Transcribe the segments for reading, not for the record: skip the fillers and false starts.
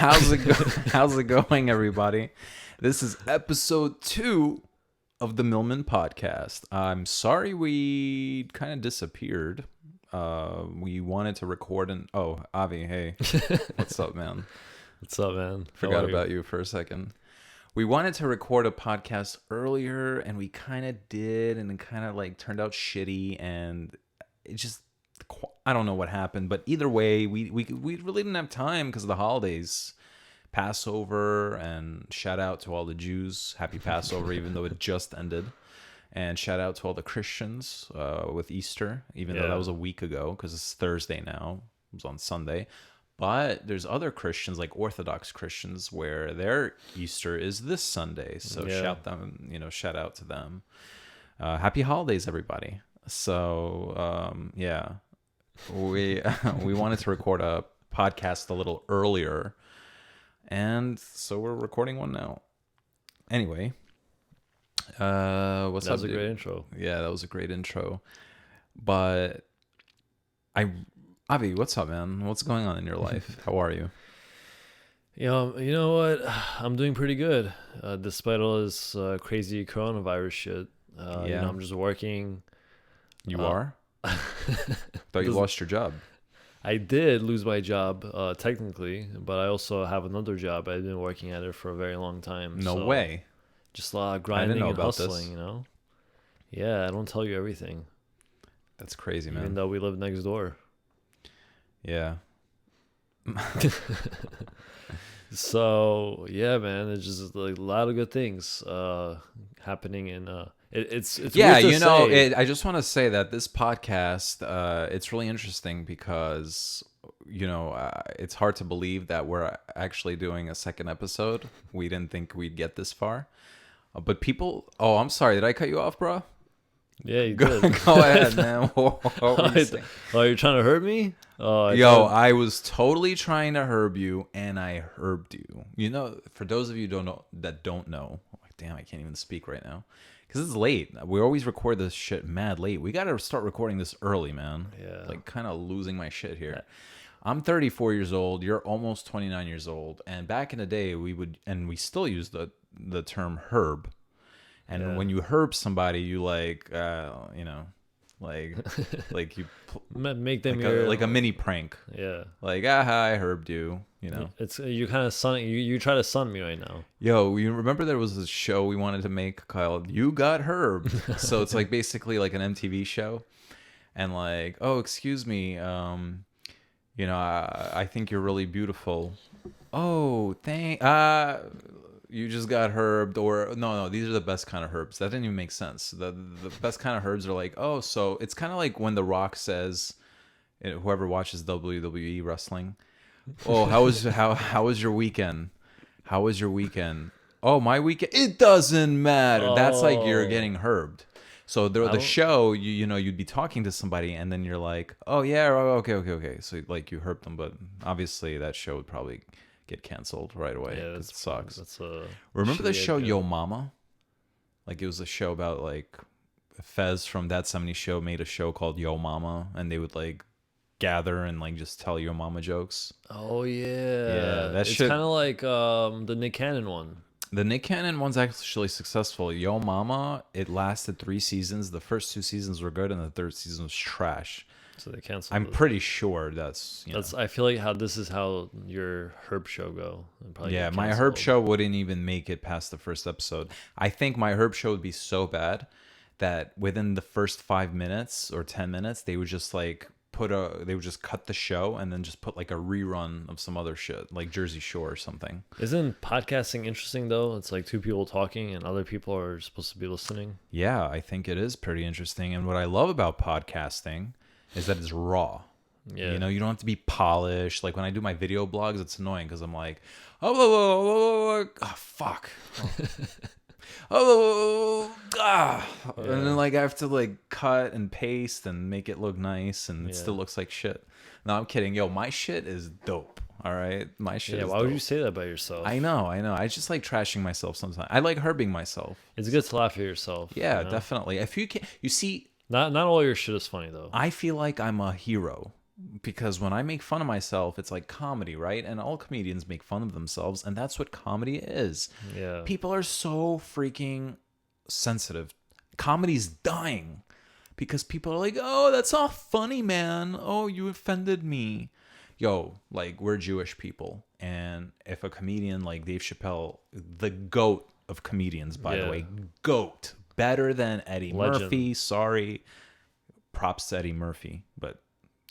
How's it going, everybody? This is episode 2 of the Milman Podcast. I'm sorry we kind of disappeared. We wanted to record Avi, hey, what's up, man? What's up, man? Forgot about you for a second. We wanted to record a podcast earlier, and we kind of did, and it kind of like turned out shitty, and it just, I don't know what happened, but either way, we really didn't have time because of the holidays, Passover, and shout out to all the Jews, happy Passover, even though it just ended, and shout out to all the Christians with Easter, even though that was a week ago because it's Thursday now. It was on Sunday. But there's other Christians, like Orthodox Christians, where their Easter is this Sunday. So shout out to them. Happy holidays, everybody. So we wanted to record a podcast a little earlier, and so we're recording one now. Anyway, what's up? That was a great intro. Yeah, that was a great intro. But Avi, what's up, man? What's going on in your life? How are you? You know what? I'm doing pretty good, despite all this crazy coronavirus shit. I'm just working. You are? Thought you lost your job. I did lose my job, technically, but I also have another job. I've been working at it for a very long time. No way. Just a lot of grinding and hustling, you know? Yeah, I don't tell you everything. That's crazy, man. Even though we live next door. Yeah. So yeah, man, it's just like a lot of good things happening in it's yeah, weird to say. I just want to say that this podcast it's really interesting because it's hard to believe that we're actually doing a second episode. We didn't think we'd get this far, but people. Oh, I'm sorry, did I cut you off, bro? Yeah, you did. Go ahead, man. You're trying to hurt me? I was totally trying to herb you, and I herbed you. For those of you that don't know, damn, I can't even speak right now because it's late. We always record this shit mad late. We got to start recording this early, man. Yeah. Like, kind of losing my shit here. I'm 34 years old. You're almost 29 years old. And back in the day, we still use the term herb. And when you herb somebody, you like you make them like a mini prank. Yeah. Like, I herbed you. It's you kind of sun you try to sun me right now. Yo, you remember there was this show we wanted to make called "You Got Herbed"? So it's like basically like an MTV show, and like, oh, excuse me, I think you're really beautiful. Oh, you just got herbed, or no, these are the best kind of herbs. That didn't even make sense. The best kind of herbs are like, oh, so it's kind of like when The Rock says, whoever watches WWE wrestling, oh, how was your weekend? How was your weekend? Oh, my weekend. It doesn't matter. Oh. That's like you're getting herbed. So the show, you'd be talking to somebody, and then you're like, oh yeah, okay. So like you herbed them, but obviously that show would probably get canceled right away. Yeah, it sucks. Remember the show Yo Mama? Like, it was a show about like Fez from That 70s Show made a show called Yo Mama, and they would like gather and like just tell Yo Mama jokes. Oh yeah, it's kind of like the Nick Cannon one. The Nick Cannon one's actually successful. Yo Mama, it lasted 3 seasons. The first 2 seasons were good, and the 3rd season was trash. So they canceled. I'm pretty sure that's. I feel like this is how your herb show go. Yeah, my herb show wouldn't even make it past the first episode. I think my herb show would be so bad that within the first 5 minutes or 10 minutes, they would just like they would just cut the show and then just put like a rerun of some other shit, like Jersey Shore or something. Isn't podcasting interesting though? It's like 2 people talking and other people are supposed to be listening. Yeah, I think it is pretty interesting. And what I love about podcasting is that it's raw. Yeah. You don't have to be polished. Like when I do my video blogs, it's annoying because I'm like, oh fuck. And then like I have to like cut and paste and make it look nice, and it still looks like shit. No, I'm kidding. Yo, my shit is dope. All right, my shit. Yeah, is why dope. would you say that about yourself? I know. I just like trashing myself sometimes. I like herbing myself. It's good to laugh at yourself. Yeah, definitely. If you see, not all your shit is funny though. I feel like I'm a hero because when I make fun of myself, it's like comedy, right? And all comedians make fun of themselves, and that's what comedy is. Yeah. People are so freaking sensitive. Comedy's dying because people are like, oh, that's not funny, man. Oh, you offended me. Yo, like, we're Jewish people. And if a comedian like Dave Chappelle, the GOAT of comedians, by the way, GOAT, better than Eddie Legend. Murphy. Sorry. Props to Eddie Murphy. But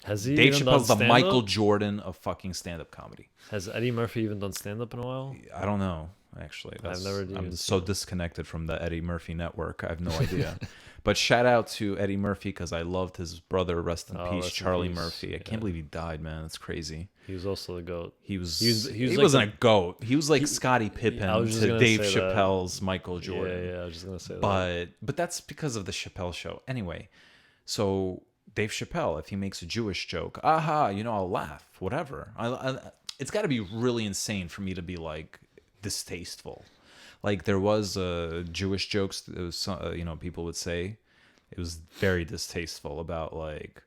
Has he Dave even Chappelle's the done Michael stand-up? Jordan of fucking stand-up comedy. Has Eddie Murphy even done stand-up in a while? I don't know, actually. I've never even I'm seen so it. disconnected from the Eddie Murphy network. I have no idea. But shout out to Eddie Murphy because I loved his brother. Rest in peace, rest in Charlie peace. Murphy. I can't believe he died, man. That's crazy. He was also the GOAT. He was. He was He like wasn't a goat. He was like Scottie Pippen I was just to gonna Dave say that. Chappelle's Michael Jordan. Yeah, I was just gonna say that. But that's because of the Chappelle show. Anyway, so Dave Chappelle, if he makes a Jewish joke, I'll laugh, whatever. It's got to be really insane for me to be like distasteful. Like there was Jewish jokes. It was, people would say it was very distasteful about like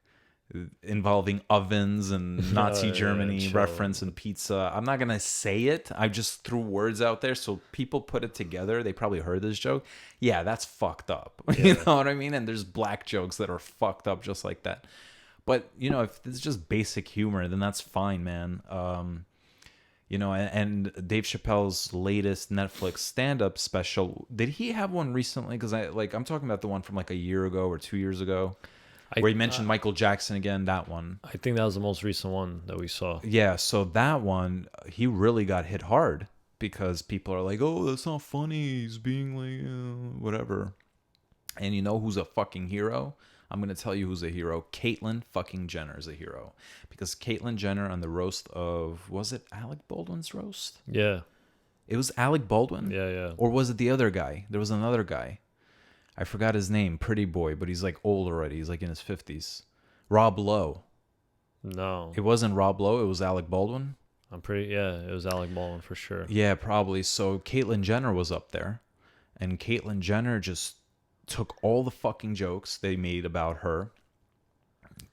involving ovens and Nazi Germany chill. reference and pizza. I'm not gonna say it. I just threw words out there so people put it together. They probably heard this joke. Yeah, that's fucked up. You know what I mean? And there's black jokes that are fucked up just like that. But if it's just basic humor, then that's fine, man. And Dave Chappelle's latest Netflix stand-up special. Did he have one recently? Because I'm talking about the one from like a year ago or 2 years ago. Where he mentioned Michael Jackson again, that one. I think that was the most recent one that we saw. Yeah, so that one, he really got hit hard because people are like, oh, that's not funny. He's being like, whatever. And you know who's a fucking hero? I'm going to tell you who's a hero. Caitlyn fucking Jenner is a hero. Because Caitlyn Jenner on the roast of, was it Alec Baldwin's roast? Yeah. It was Alec Baldwin? Yeah. Or was it the other guy? There was another guy. I forgot his name, pretty boy, but he's like old already. He's like in his 50s. Rob Lowe. No. It wasn't Rob Lowe. It was Alec Baldwin. It was Alec Baldwin for sure. Yeah, probably. So Caitlyn Jenner was up there. And Caitlyn Jenner just took all the fucking jokes they made about her,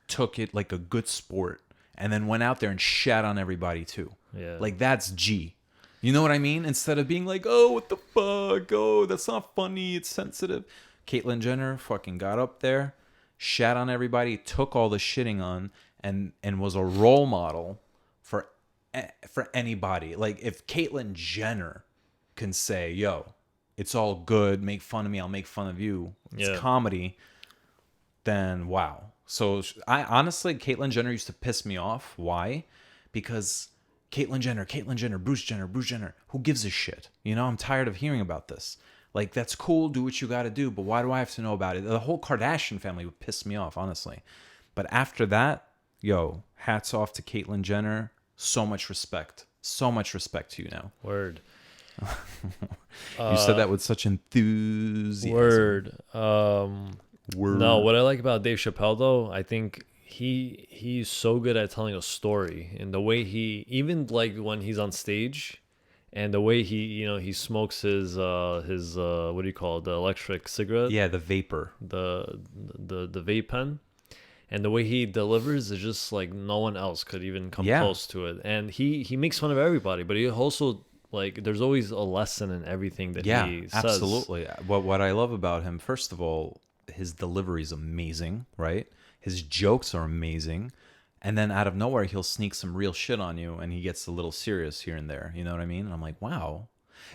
took it like a good sport, and then went out there and shat on everybody too. Yeah. Like that's G. You know what I mean? Instead of being like, oh, what the fuck? Oh, that's not funny. It's sensitive. Caitlyn Jenner fucking got up there, shat on everybody, took all the shitting on, and was a role model for anybody. Like if Caitlyn Jenner can say, yo, it's all good, make fun of me, I'll make fun of you, it's comedy, then wow. So I honestly, Caitlyn Jenner used to piss me off. Why? Because Caitlyn Jenner, Bruce Jenner, who gives a shit? I'm tired of hearing about this. Like, that's cool, do what you gotta do, but why do I have to know about it? The whole Kardashian family would piss me off, honestly. But after that, yo, hats off to Caitlyn Jenner. So much respect. So much respect to you now. Word. You said that with such enthusiasm. Word. Word. No, what I like about Dave Chappelle, though, I think he's so good at telling a story. And the way even like when he's on stage, and the way he smokes his what do you call it, the electric cigarette, Yeah, the vapor. the vape pen, and the way he delivers is just like no one else could even come close to it. And he makes fun of everybody, but he also, like, there's always a lesson in everything that he says. Absolutely. What I love about him, first of all, his delivery is amazing, right? His jokes are amazing. And then out of nowhere, he'll sneak some real shit on you, and he gets a little serious here and there. You know what I mean? And I'm like, wow.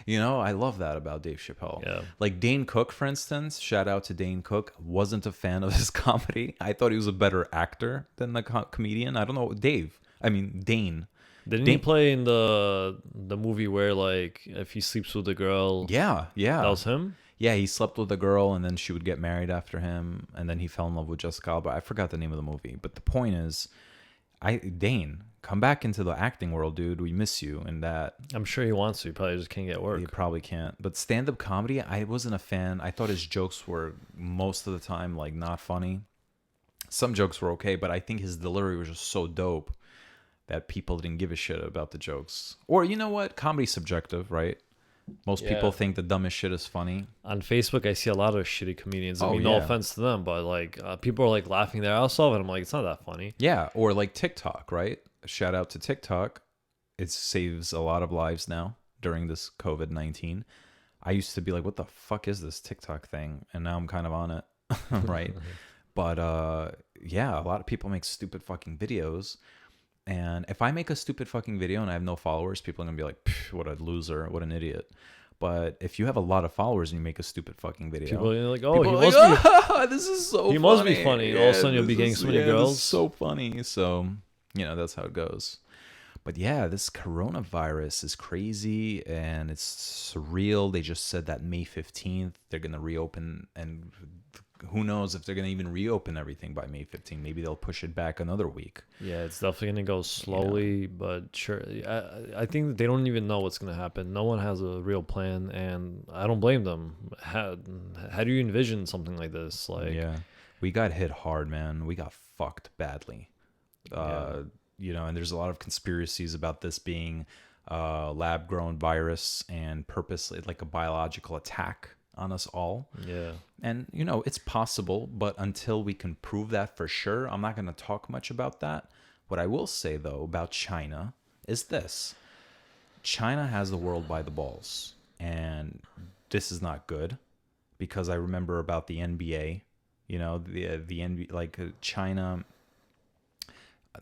I love that about Dave Chappelle. Yeah. Like Dane Cook, for instance, shout out to Dane Cook, wasn't a fan of his comedy. I thought he was a better actor than the comedian. I don't know. Dane. Didn't he play in the movie where, like, if he sleeps with a girl? Yeah. That was him? Yeah, he slept with a girl, and then she would get married after him, and then he fell in love with Jessica Alba. I forgot the name of the movie, but the point is, Dane, come back into the acting world, dude. We miss you. And that, I'm sure he wants to. He probably just can't get work. he probably can't. But stand-up comedy, I wasn't a fan. I thought his jokes were most of the time like not funny. Some jokes were okay, but I think his delivery was just so dope that people didn't give a shit about the jokes. Or you know what? Comedy's subjective, right? Most Yeah. people think the dumbest shit is funny. On Facebook, I see a lot of shitty comedians. I Oh mean, no yeah. offense to them, but like people are like laughing their ass off, and I'm like, it's not that funny. Yeah, or like TikTok, right? Shout out to TikTok. It saves a lot of lives now during this COVID-19. I used to be like, what the fuck is this TikTok thing? And now I'm kind of on it, right? But yeah, a lot of people make stupid fucking videos. And if I make a stupid fucking video and I have no followers, people are going to be like, "Pff, what a loser, what an idiot." But if you have a lot of followers and you make a stupid fucking video, People are like, oh, he people are must like, be. "Ah, this is so He funny. must be funny. All of a sudden you'll be this getting is- so many yeah, this girls." is so funny. So, that's how it goes. But yeah, this coronavirus is crazy and it's surreal. They just said that May 15th, they're going to reopen, and who knows if they're going to even reopen everything by May 15th. Maybe they'll push it back another week. Yeah, it's definitely gonna go slowly, but sure. I think that they don't even know what's gonna happen. No one has a real plan, and I don't blame them. How do you envision something like this? Like, Yeah, we got hit hard, man. We got fucked badly. Yeah. And there's a lot of conspiracies about this being a lab-grown virus and purposely like a biological attack on us all. yeah, And, it's possible, but until we can prove that for sure, I'm not going to talk much about that. What I will say, though, about China is this. China has the world by the balls, and this is not good because I remember about the NBA, the NBA, like China.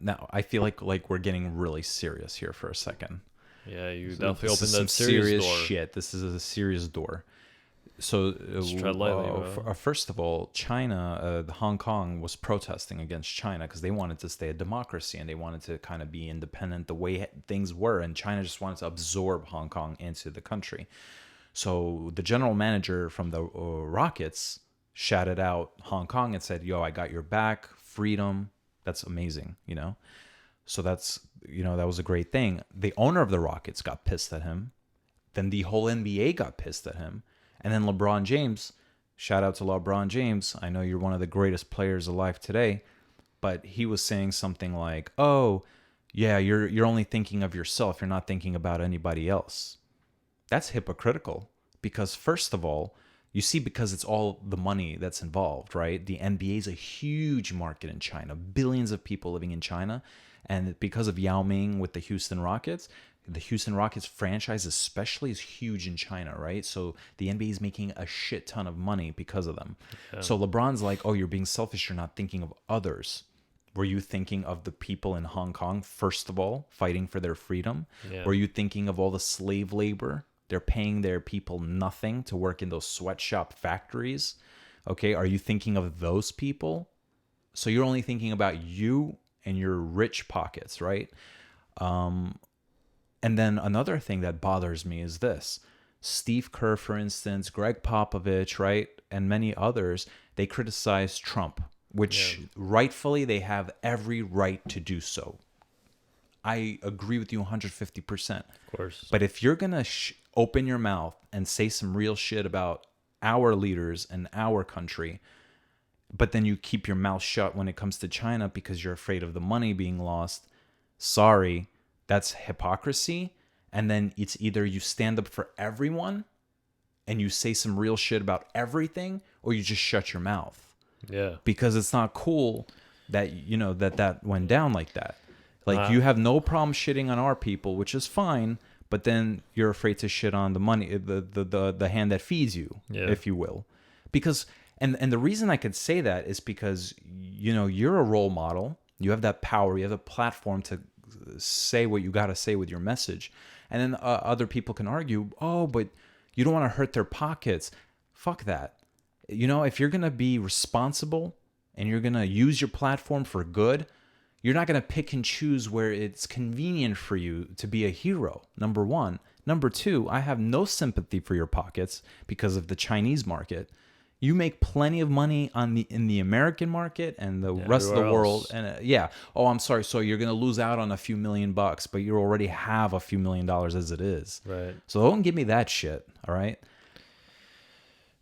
Now, I feel like we're getting really serious here for a second. yeah. You So definitely this is opened some that serious door. shit. This is a serious door. So, Just tread lightly, bro. first of all, China, Hong Kong was protesting against China because they wanted to stay a democracy and they wanted to kind of be independent the way things were. And China just wanted to absorb Hong Kong into the country. So the general manager from the Rockets shouted out Hong Kong and said, "Yo, I got your back, freedom." That's amazing, So that's, that was a great thing. The owner of the Rockets got pissed at him. Then the whole NBA got pissed at him. And then LeBron James, shout out to LeBron James. I know you're one of the greatest players alive today, but he was saying something like, "Oh, yeah, you're only thinking of yourself. You're not thinking about anybody else." That's hypocritical because first of all, you see, because it's all the money that's involved, right? The NBA is a huge market in China, billions of people living in China. And because of Yao Ming with the Houston Rockets, the Houston Rockets franchise especially is huge in China, right? So the NBA is making a shit ton of money because of them. Yeah. So LeBron's like, "Oh, you're being selfish. You're not thinking of others." Were you thinking of the people in Hong Kong, first of all, fighting for their freedom? Yeah. Were you thinking of all the slave labor? They're paying their people nothing to work in those sweatshop factories. Okay, are you thinking of those people? So you're only thinking about you and your rich pockets, right? And then another thing that bothers me is this. Steve Kerr, for instance, Greg Popovich, right? And many others, they criticize Trump, which rightfully they have every right to do so. I agree with you 150%. Of course. But if you're going to open your mouth and say some real shit about our leaders and our country, but then you keep your mouth shut when it comes to China because you're afraid of the money being lost, sorry, that's hypocrisy. And then it's either you stand up for everyone and you say some real shit about everything, or you just shut your mouth. Yeah. Because it's not cool that, that went down like that. Like, you have no problem shitting on our people, which is fine, but then you're afraid to shit on the money, the hand that feeds you, if you will. Because, and the reason I could say that is because, you're a role model. You have that power. You have a platform to say what you got to say with your message. And then other people can argue, "Oh, but you don't want to hurt their pockets." Fuck that. If you're going to be responsible and you're going to use your platform for good, you're not going to pick and choose where it's convenient for you to be a hero, number one. Number two, I have no sympathy for your pockets because of the Chinese market. You make plenty of money in the American market and the rest of the world. And oh, I'm sorry. So you're going to lose out on a few $1,000,000, but you already have a few $1,000,000 as it is. Right. So don't give me that shit. All right.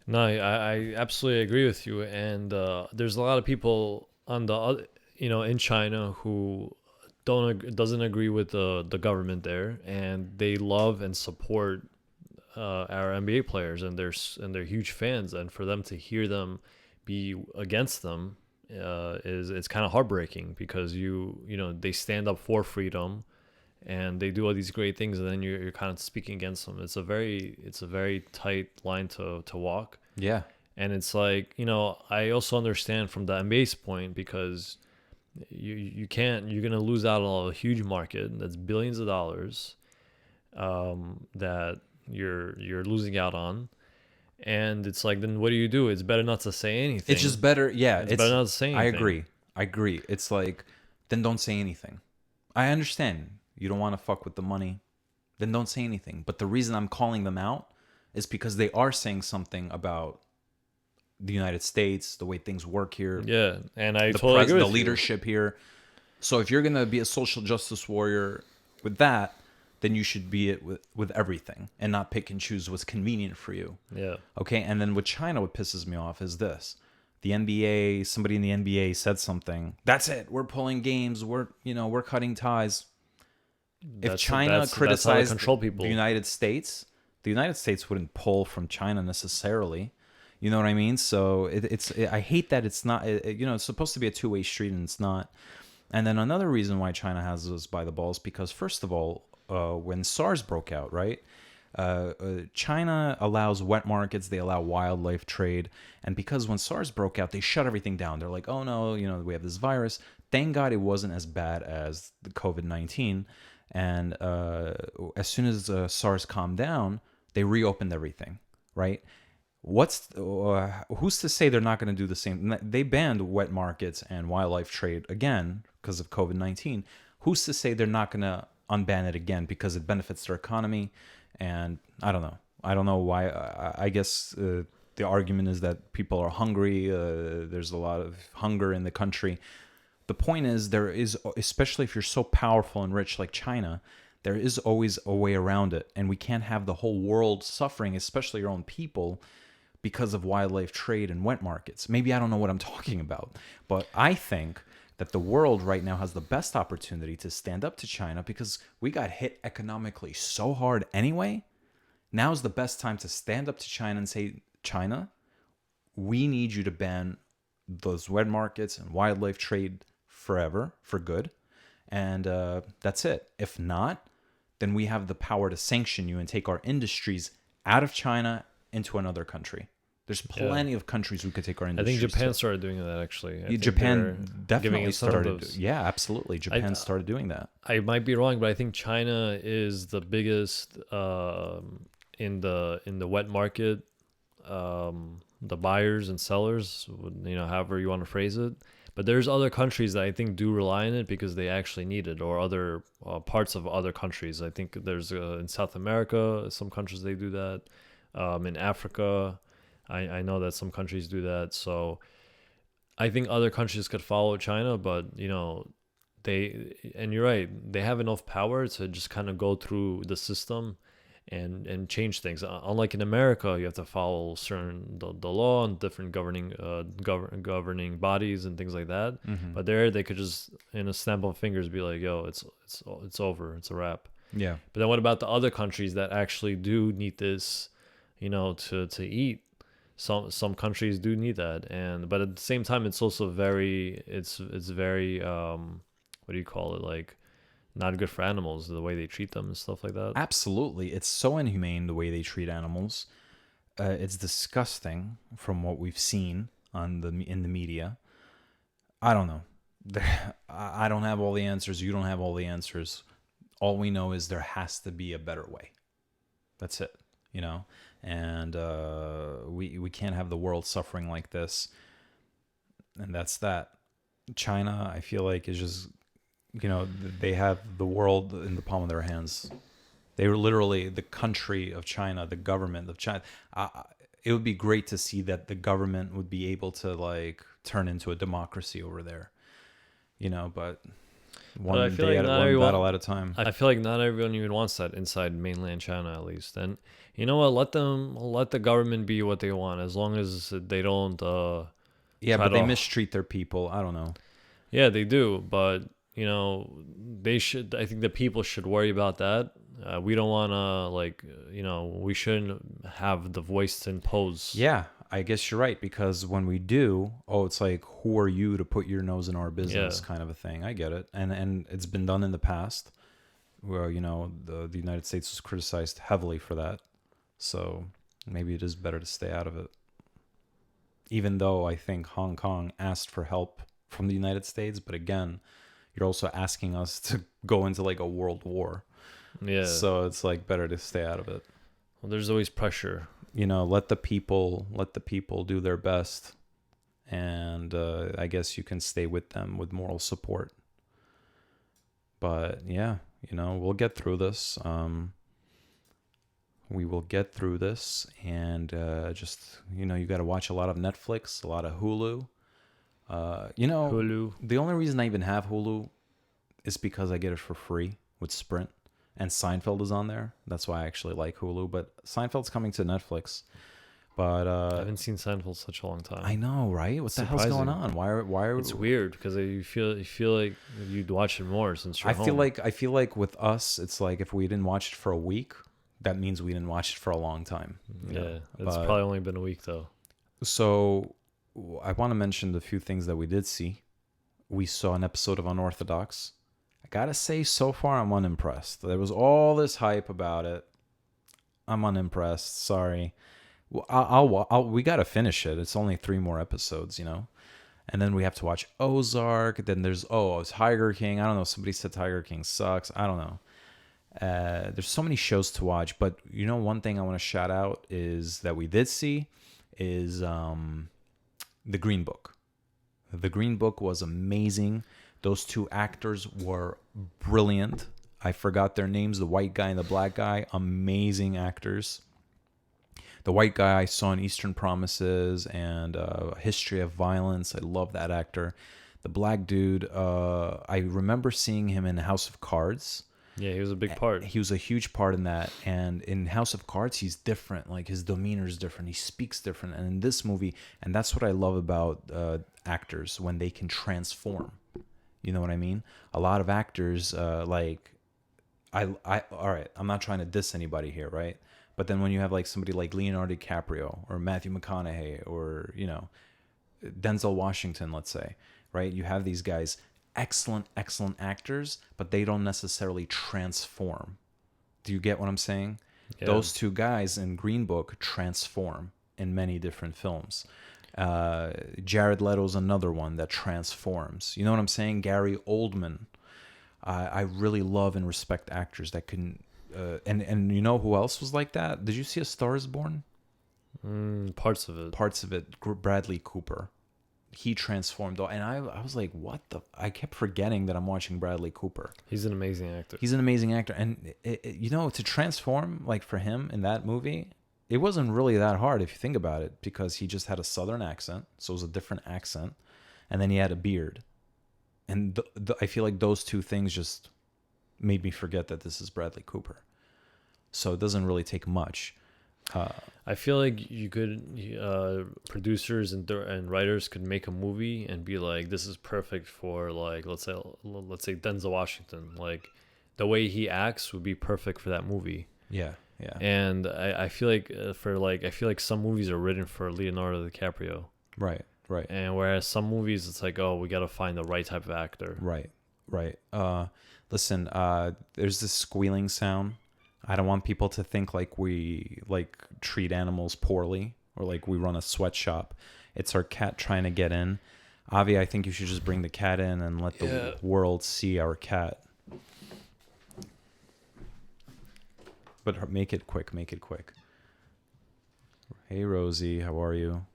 No, I absolutely agree with you. And there's a lot of people on the other, in China who doesn't agree with the government there, and they love and support our NBA players, and they're huge fans, and for them to hear them be against them is it's kind of heartbreaking, because you know they stand up for freedom and they do all these great things, and then you're kind of speaking against them. It's a very tight line to walk. Yeah. And it's like, you know, I also understand from the NBA's point, because you can't, you're gonna lose out on a huge market that's billions of dollars that you're losing out on. And it's like, then what do you do? It's better not to say anything. It's just better. Yeah. It's better not to say I anything. agree. It's like, then don't say anything. I understand. You don't want to fuck with the money. Then don't say anything. But the reason I'm calling them out is because they are saying something about the United States, the way things work here, Yeah, and I totally agree with the you. leadership here. So if you're gonna be a social justice warrior with that, then you should be it with everything and not pick and choose what's convenient for you. Yeah. Okay. And then with China, what pisses me off is this: the NBA, somebody in the NBA said something. That's it. We're pulling games. We're cutting ties. If China that's how they criticized control people. the United States wouldn't pull from China necessarily. You know what I mean? So I hate that it's not. It's supposed to be a two-way street, and it's not. And then another reason why China has us by the balls, because first of all, when SARS broke out, right? China allows wet markets, they allow wildlife trade, and because when SARS broke out, they shut everything down. They're like, oh no, we have this virus. Thank God it wasn't as bad as the COVID-19. And as soon as SARS calmed down, they reopened everything, right? Who's to say they're not going to do the same? They banned wet markets and wildlife trade again because of COVID-19. Who's to say they're not going to unban it again because it benefits their economy? And I don't know why. I guess the argument is that people are hungry. There's a lot of hunger in the country. The point is, there is, especially if you're so powerful and rich like China, there is always a way around it. And we can't have the whole world suffering, especially your own people, because of wildlife trade and wet markets. Maybe I don't know what I'm talking about, but I think that the world right now has the best opportunity to stand up to China, because we got hit economically so hard anyway. Now's the best time to stand up to China and say, China, we need you to ban those wet markets and wildlife trade forever, for good. And that's it. If not, then we have the power to sanction you and take our industries out of China into another country. There's plenty of countries we could take our I industries think Japan to. started doing that, actually. I think Japan they're giving definitely started. incentives. Yeah, absolutely. Japan started doing that. I might be wrong, but I think China is the biggest in the wet market. The buyers and sellers, however you want to phrase it. But there's other countries that I think do rely on it because they actually need it, or other parts of other countries. I think there's in South America, some countries they do that. In Africa, I know that some countries do that. So I think other countries could follow China, but and you're right, they have enough power to just kind of go through the system and change things. Unlike in America, you have to follow the law and different governing bodies and things like that. Mm-hmm. But there, they could just, in a snap of fingers, be like, "Yo, it's over, it's a wrap." Yeah. But then what about the other countries that actually do need this, to eat? Some countries do need that, but at the same time, it's also very what do you call it, like, not good for animals, the way they treat them and stuff like that. Absolutely. It's so inhumane the way they treat animals. It's disgusting from what we've seen in the media. I don't know. I don't have all the answers. You don't have all the answers. All we know is there has to be a better way. That's it, and we can't have the world suffering like this. And that's that. China, I feel like, is just, they have the world in the palm of their hands. They were literally the country of China, the government of China. It would be great to see that the government would be able to, like, turn into a democracy over there, but one day at one battle at a time. I feel like not everyone even wants that inside mainland China, at least. And you know what? Let the government be what they want, as long as they don't. Yeah, but they mistreat their people. I don't know. Yeah, they do, but they should. I think the people should worry about that we don't want to we shouldn't have the voice to impose. Yeah, I guess you're right, because when we do, it's like, who are you to put your nose in our business, Yeah. kind of a thing. I get it. And it's been done in the past where, the United States was criticized heavily for that. So maybe it is better to stay out of it. Even though I think Hong Kong asked for help from the United States, but again, you're also asking us to go into like a world war. Yeah. So it's like better to stay out of it. Well, there's always pressure. Let the people do their best, and I guess you can stay with them with moral support. But yeah, we'll get through this. We will get through this, and just you got to watch a lot of Netflix, a lot of Hulu. Hulu. The only reason I even have Hulu is because I get it for free with Sprint. And Seinfeld is on there. That's why I actually like Hulu. But Seinfeld's coming to Netflix. But I haven't seen Seinfeld such a long time. I know, right? What the hell's going on? Why are It's weird because you feel like you'd watch it more since you're home. I feel like with us, it's like if we didn't watch it for a week, that means we didn't watch it for a long time. Yeah, it's probably only been a week though. So I want to mention the few things that we did see. We saw an episode of Unorthodox. I gotta say, so far I'm unimpressed. There was all this hype about it. I'm unimpressed. Sorry. Well, we gotta finish it. It's only 3 more episodes, and then we have to watch Ozark. Then there's Tiger King. I don't know. Somebody said Tiger King sucks. I don't know. There's so many shows to watch, but one thing I want to shout out is that we did see is the Green Book. The Green Book was amazing. Those 2 actors were brilliant. I forgot their names, the white guy and the black guy. Amazing actors. The white guy I saw in Eastern Promises and History of Violence. I love that actor. The black dude, I remember seeing him in House of Cards. Yeah, he was a big part. He was a huge part in that. And in House of Cards, he's different. Like, his demeanor is different. He speaks different. And in this movie, and that's what I love about actors, when they can transform. You know what I mean? A lot of actors, all right, I'm not trying to diss anybody here, right? But then when you have like somebody like Leonardo DiCaprio or Matthew McConaughey or, Denzel Washington, let's say, right? You have these guys, excellent actors, but they don't necessarily transform. Do you get what I'm saying? Yeah. Those 2 guys in Green Book transform in many different films. Jared Leto's another one that transforms. You know what I'm saying? Gary Oldman. I really love and respect actors that can... and you know who else was like that? Did you see A Star Is Born? Parts of it. Parts of it. Bradley Cooper. He transformed. And I was like, what the... I kept forgetting that I'm watching Bradley Cooper. He's an amazing actor. And, to transform, like, for him in that movie... It wasn't really that hard if you think about it, because he just had a Southern accent, so it was a different accent, and then he had a beard. And I feel like those 2 things just made me forget that this is Bradley Cooper. So it doesn't really take much. I feel like you could, producers and writers could make a movie and be like, this is perfect for, like, let's say Denzel Washington. Like, the way he acts would be perfect for that movie. Yeah. Yeah. And I feel like some movies are written for Leonardo DiCaprio. Right. And whereas some movies, it's like, we got to find the right type of actor. Right. Listen, there's this squealing sound. I don't want people to think like we treat animals poorly or like we run a sweatshop. It's our cat trying to get in. Avi, I think you should just bring the cat in and let the world see our cat. But make it quick. Hey, Rosie, how are you?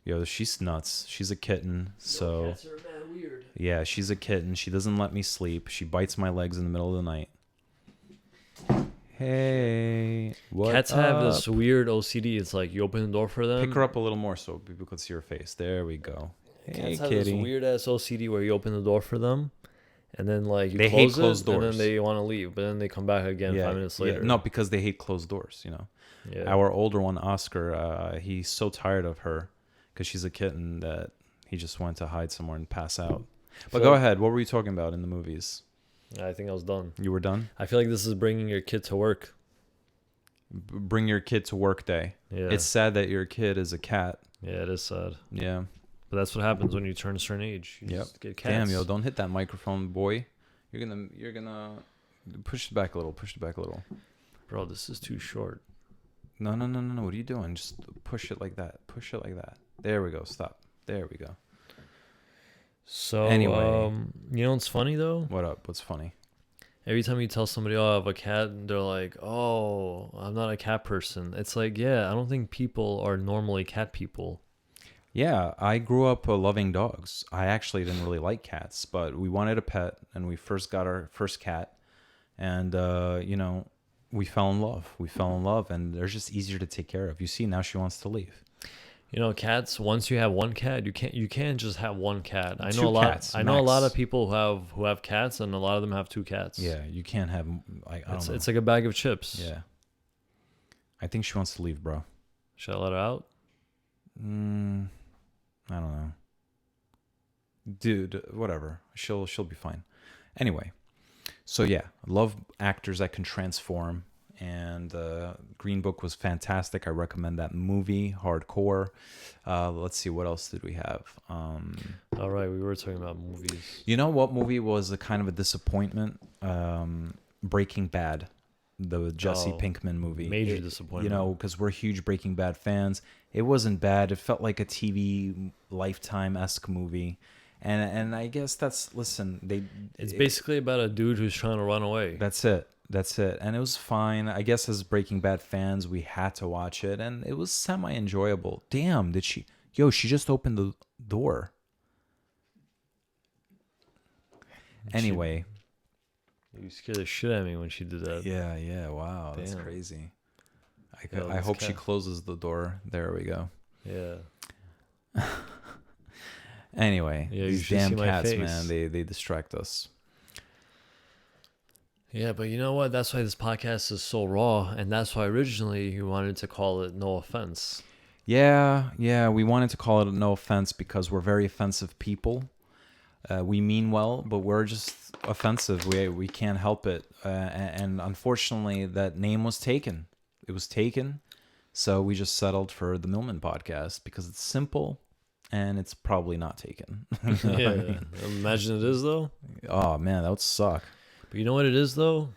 Yo, she's nuts. She's a kitten, so... Cats are mad weird. Yeah, she's a kitten. She doesn't let me sleep. She bites my legs in the middle of the night. Hey, what Cats have this weird OCD. It's like you open the door for them. Pick her up a little more so people could see her face. There we go. Hey, Cats have kitty. this weird-ass OCD where you open the door for them. And then, like, they hate closed doors. And then they want to leave. But then they come back again 5 minutes later. Yeah. No, because they hate closed doors, Yeah. Our older one, Oscar, he's so tired of her because she's a kitten that he just went to hide somewhere and pass out. But go ahead. What were you talking about in the movies? I think I was done. You were done? I feel like this is bringing your kid to work. Bring your kid to work day. Yeah. It's sad that your kid is a cat. Yeah, it is sad. Yeah. But that's what happens when you turn a certain age. You Yep. just get cats. Damn, yo, don't hit that microphone, boy. You're gonna push it back a little. Push it back a little. Bro, this is too short. No. What are you doing? Just push it like that. Push it like that. There we go. Stop. There we go. So, Anyway. you know what's funny, though? What up? What's funny? Every time you tell somebody, oh, I have a cat, they're like, oh, I'm not a cat person. It's like, yeah, I don't think people are normally cat people. Yeah, I grew up loving dogs. I actually didn't really like cats, but we wanted a pet, and we first got our first cat, and we fell in love. We fell in love, and they're just easier to take care of. You see, now she wants to leave. You know, cats. Once you have one cat, you can't just have one cat. I know Two a lot. cats, I know a max. lot of people who have cats, and a lot of them have two cats. Yeah, you can't have. I don't know. It's like a bag of chips. Yeah, I think she wants to leave, bro. Should I let her out? I don't know, dude. Whatever. She'll be fine. Anyway, so yeah, I love actors that can transform. And Green Book was fantastic. I recommend that movie, hardcore. Let's see, what else did we have? All right, we were talking about movies. You know what movie was a kind of a disappointment? Breaking Bad, the Jesse Pinkman movie. Major disappointment. You know, because we're huge Breaking Bad fans. It wasn't bad. It felt like a TV Lifetime-esque movie. And I guess It's basically about a dude who's trying to run away. That's it. And it was fine. I guess as Breaking Bad fans, we had to watch it, and it was semi-enjoyable. Damn, she just opened the door. Anyway. You scared the shit out of me when she did that. Yeah. Wow, that's Damn. crazy. Yeah, I hope she closes the door. There we go. Yeah. Anyway, Yeah, you these should damn see my cats, face. man, they distract us. Yeah, but you know what? That's why this podcast is so raw, and that's why originally you wanted to call it No Offense. Yeah, we wanted to call it No Offense because we're very offensive people. We mean well, but we're just offensive. We can't help it. And unfortunately, that name was taken. It was taken. So we just settled for the Milman Podcast because it's simple and it's probably not taken. You know what I Yeah, mean? imagine it is, though. Oh, man, that would suck. But you know what it is, though?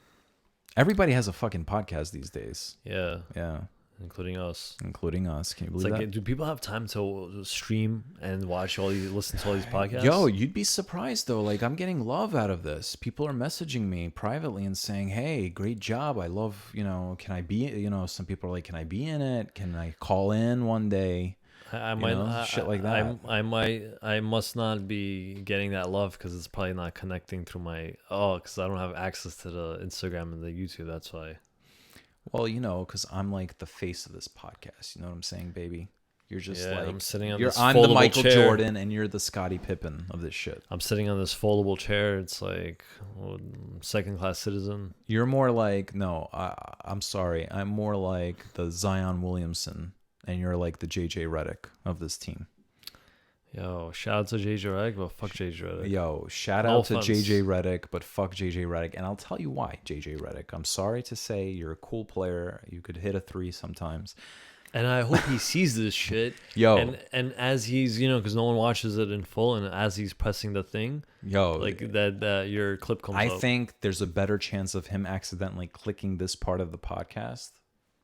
Everybody has a fucking podcast these days. Yeah, Yeah, including us. including us. Can you It's believe like, that? do people have time to stream and listen to all these podcasts? Yo, you'd be surprised though. Like, I'm getting love out of this. People are messaging me privately and saying, "Hey, great job. I love, can I be, some people are like, can I be in it? Can I call in one day?" I might shit like that. I must not be getting that love because it's probably not connecting through because I don't have access to the Instagram and the YouTube. That's why. Well, because I'm like the face of this podcast. You know what I'm saying, baby? You're just Yeah, like I'm sitting on you're this I'm the foldable Michael chair. Jordan and you're the Scottie Pippen of this shit. I'm sitting on this foldable chair. It's like second class citizen. You're more like I'm sorry. I'm more like the Zion Williamson, and you're like the JJ Redick of this team. Yo, shout out to JJ Redick, but fuck JJ Redick. Yo, shout No out to offense. JJ Redick, but fuck JJ Redick. And I'll tell you why, JJ Redick. I'm sorry to say you're a cool player. You could hit a three sometimes. And I hope he sees this shit. Yo. And as he's, because no one watches it in full, and as he's pressing the thing, Yo, like that your clip comes I up. think there's a better chance of him accidentally clicking this part of the podcast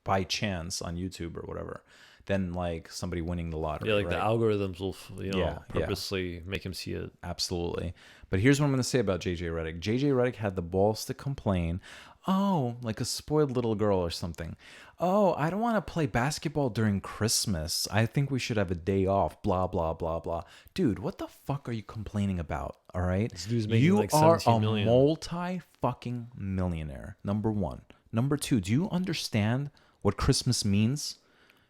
by chance on YouTube or whatever than like somebody winning the lottery. Yeah, like right? the algorithms will, Yeah. purposely make him see it. Absolutely. But here's what I'm going to say about JJ Redick. JJ Redick had the balls to complain, like a spoiled little girl or something. Oh, I don't want to play basketball during Christmas. I think we should have a day off, blah, blah, blah, blah. Dude, what the fuck are you complaining about, all right? This dude's making You like are 17 a million. multi-fucking millionaire, number one. Number two, do you understand what Christmas means?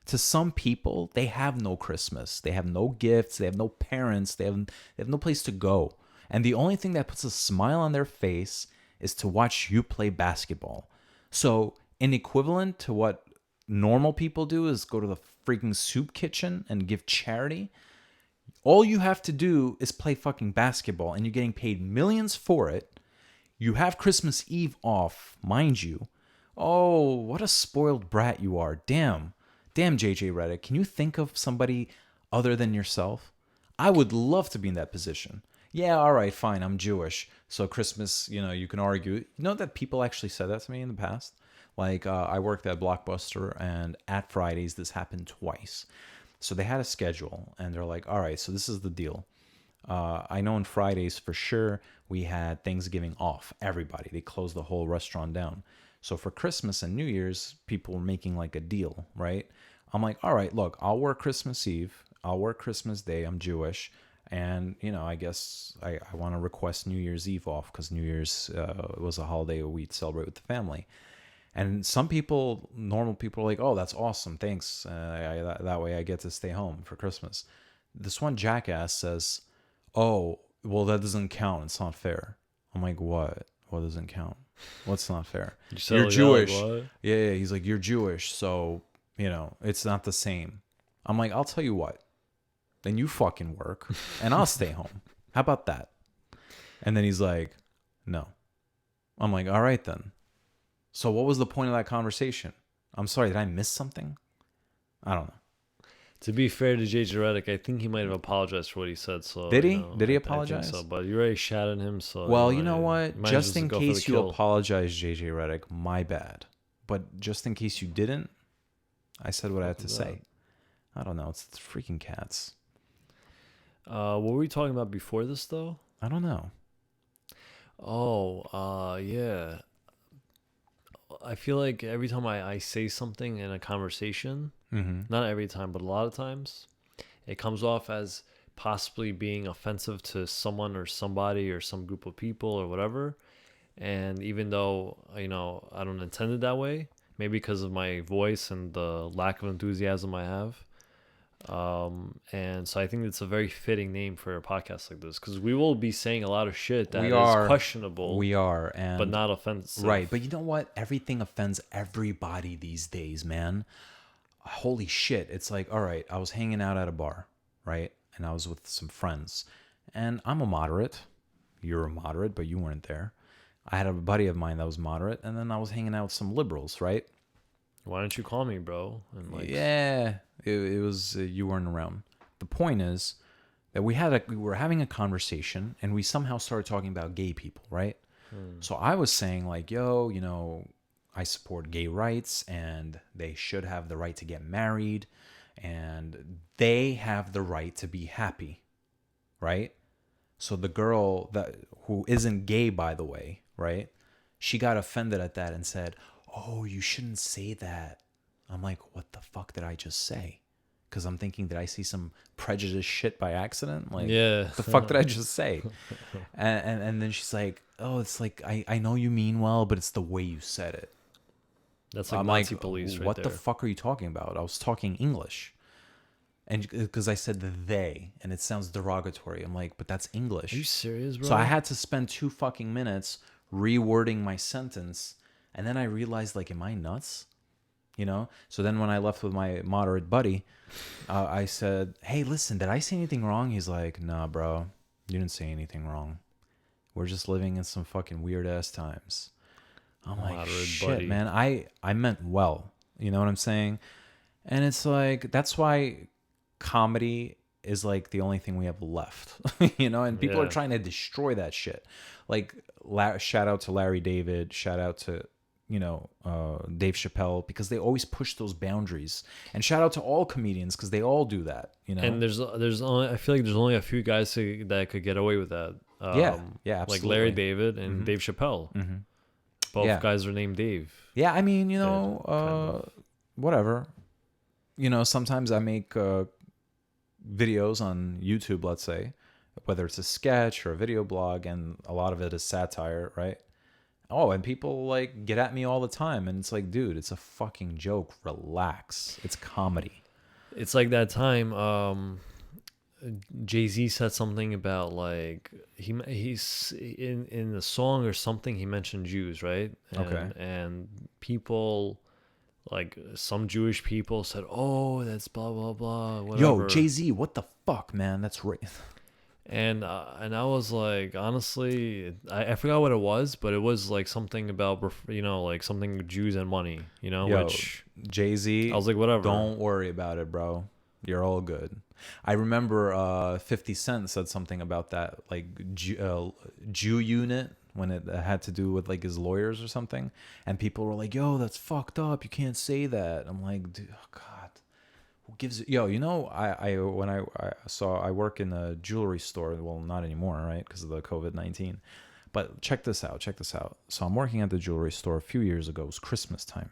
To some people, they have no Christmas. They have no gifts. They have no parents. They have no place to go. And the only thing that puts a smile on their face is to watch you play basketball. So, in equivalent to what normal people do is go to the freaking soup kitchen and give charity. All you have to do is play fucking basketball, and you're getting paid millions for it. You have Christmas Eve off, mind you. Oh, what a spoiled brat you are. Damn. Damn, JJ Reddick. Can you think of somebody other than yourself? I would love to be in that position. Yeah, all right, fine. I'm Jewish. So Christmas, you can argue. You know that people actually said that to me in the past? Like, I worked at Blockbuster, and at Fridays, this happened twice. So they had a schedule, and they're like, all right, so this is the deal. I know on Fridays for sure we had Thanksgiving off. Everybody, they closed the whole restaurant down. So for Christmas and New Year's, people were making like a deal, right? I'm like, all right, look, I'll work Christmas Eve, I'll work Christmas Day. I'm Jewish, and I guess I want to request New Year's Eve off because New Year's was a holiday we'd celebrate with the family. And some people, normal people, are like, oh, that's awesome, thanks. That way I get to stay home for Christmas. This one jackass says, oh, well, that doesn't count. It's not fair. I'm like, what? What doesn't count? What's not fair? You're Jewish. Like, yeah. He's like, you're Jewish, so, it's not the same. I'm like, I'll tell you what. Then you fucking work, and I'll stay home. How about that? And then he's like, no. I'm like, all right then. So what was the point of that conversation? I'm sorry, did I miss something? I don't know. To be fair to JJ Redick, I think he might have apologized for what he said. So did he? Did he apologize? I think so, but you already shouted him. So well, you know what? Just in case you apologize, JJ Redick, my bad. But just in case you didn't, I said what I had to say. I don't know. It's freaking cats. What were we talking about before this, though? I don't know. Oh, yeah. I feel like every time I say something in a conversation, not every time, but a lot of times, it comes off as possibly being offensive to someone or somebody or some group of people or whatever. And even though, I don't intend it that way, maybe because of my voice and the lack of enthusiasm I have. And so I think it's a very fitting name for a podcast like this, because we will be saying a lot of shit that is questionable. We are, but not offensive. Right, but you know what? Everything offends everybody these days, man. Holy shit. It's like, all right, I was hanging out at a bar, right? And I was with some friends. And I'm a moderate. You're a moderate, but you weren't there. I had a buddy of mine that was moderate, and then I was hanging out with some liberals, right? Why don't you call me, bro? And yeah, it was you weren't around. The point is that we were having a conversation, and we somehow started talking about gay people, right? So I was saying like, yo, I support gay rights, and they should have the right to get married, and they have the right to be happy, right? So the girl who isn't gay, by the way, right? She got offended at that and said, oh, you shouldn't say that. I'm like, what the fuck did I just say? Because I'm thinking, did I say some prejudiced shit by accident? Like, yeah. the fuck did I just say? and then she's like, oh, it's like, I know you mean well, but it's the way you said it. That's like Nazi police right what there. The fuck are you talking about? I was talking English. And because I said the they, and it sounds derogatory. I'm like, but that's English. Are you serious, bro? So I had to spend 2 fucking minutes rewording my sentence. And then I realized, like, am I nuts? So then when I left with my moderate buddy, I said, hey, listen, did I say anything wrong? He's like, nah, bro, you didn't say anything wrong. We're just living in some fucking weird ass times. I'm like, shit, buddy. Man, I meant well. You know what I'm saying? And it's like, that's why comedy is like the only thing we have left, and people are trying to destroy that shit. Like, shout out to Larry David, shout out to Dave Chappelle, because they always push those boundaries. And shout out to all comedians, because they all do that. And there's only, I feel like there's only a few guys that could get away with that. Yeah, absolutely. Like Larry David and Dave Chappelle. Both guys are named Dave. Yeah, I mean, whatever. Sometimes I make videos on YouTube, let's say, whether it's a sketch or a video blog, and a lot of it is satire, right? Oh, and people like get at me all the time, and it's like, dude, it's a fucking joke. Relax. It's comedy. It's like that time Jay-Z said something about like he's in the song or something, he mentioned Jews, right? And people, like some Jewish people said, oh, that's blah blah blah, whatever. Yo, Jay-Z, what the fuck, man? That's right. And I was like, honestly, I forgot what it was, but it was like something about, like something Jews and money, Yo, which Jay-Z, I was like, whatever. don't worry about it, bro. You're all good. I remember 50 Cent said something about that, like Jew unit, when it had to do with like his lawyers or something. And people were like, yo, that's fucked up. You can't say that. I'm like, dude, oh God. Who gives it? Yo, I work in a jewelry store. Well, not anymore, right? Because of the COVID-19. But check this out. Check this out. So I'm working at the jewelry store a few years ago. It was Christmas time.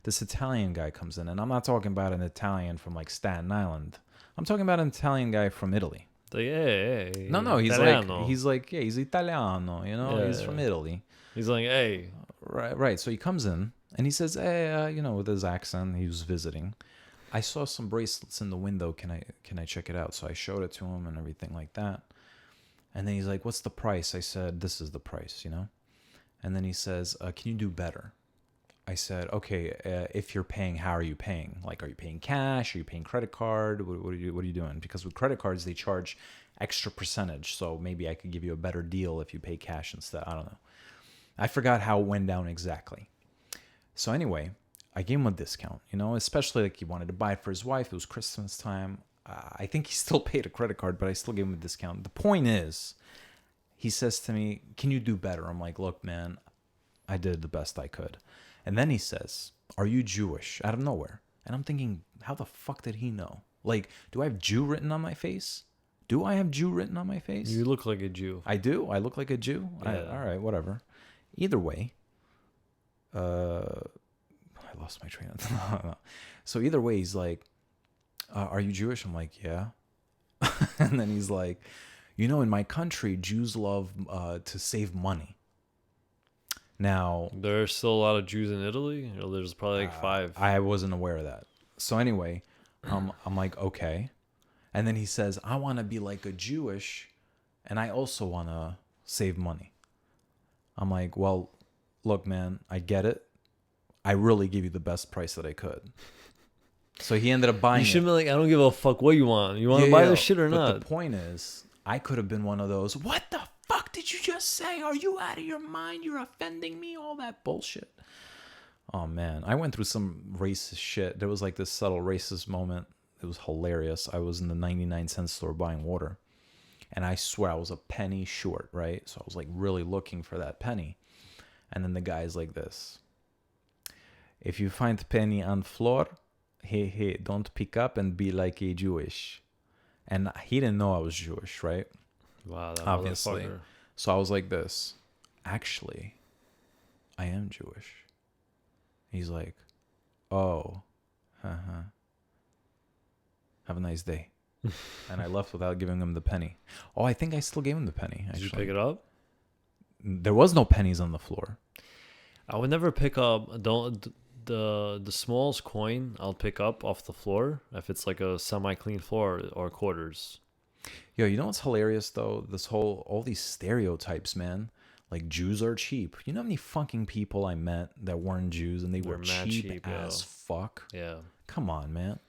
This Italian guy comes in, and I'm not talking about an Italian from like Staten Island. I'm talking about an Italian guy from Italy. Like, hey, No, Italiano. yeah, he's Italiano, he's from Yeah. Italy. He's like, hey, Right. So he comes in and he says, hey, with his accent, he was visiting. I saw some bracelets in the window. Can I check it out? So I showed it to him and everything like that. And then he's like, what's the price? I said, this is the price. And then he says, can you do better? I said, okay, if you're paying, how are you paying? Like, are you paying cash? Are you paying credit card? What are you doing? Because with credit cards, they charge extra percentage. So maybe I could give you a better deal if you pay cash instead. I don't know. I forgot how it went down exactly. So anyway, I gave him a discount, especially like he wanted to buy it for his wife. It was Christmas time. I think he still paid a credit card, but I still gave him a discount. The point is, he says to me, can you do better? I'm like, look, man, I did the best I could. And then he says, are you Jewish? Out of nowhere. And I'm thinking, how the fuck did he know? Like, do I have Jew written on my face? Do I have Jew written on my face? you look like a Jew. I do? I look like a Jew? Yeah. All right, whatever. Either way, I lost my train of thought. So either way, he's like, are you Jewish? I'm like, yeah. And then he's like, in my country, Jews love to save money. Now, There's still a lot of Jews in Italy. There's probably like 5. I wasn't aware of that. So anyway, I'm like, okay. And then he says, I want to be like a Jewish, and I also want to save money. I'm like, well, look, man, I get it. I really give you the best price that I could. So he ended up buying You it. should be like, I don't give a fuck what you want. You want to buy this shit or but not? the point is, I could have been one of those, what the fuck did you just say? Are you out of your mind? You're offending me? All that bullshit. Oh, man. I went through some racist shit. There was like this subtle racist moment. It was hilarious. I was in the 99-cent store buying water. And I swear I was a penny short, right? So I was like really looking for that penny. And then the guy's like this. If you find penny on floor, hey, don't pick up and be like a Jewish. And he didn't know I was Jewish, right? Wow, that Obviously. motherfucker. So I was like this. Actually, I am Jewish. He's like, oh, have a nice day. And I left without giving him the penny. Oh, I think I still gave him the penny. Did Actually. you pick it up? There was no pennies on the floor. I would never pick up the smallest coin. I'll pick up off the floor if it's like a semi-clean floor or quarters. Yo, you know what's hilarious though? All these stereotypes, man. Like Jews are cheap. You know how many fucking people I met that weren't Jews and they were mad cheap cheap, as fuck? Yeah. Come on, man.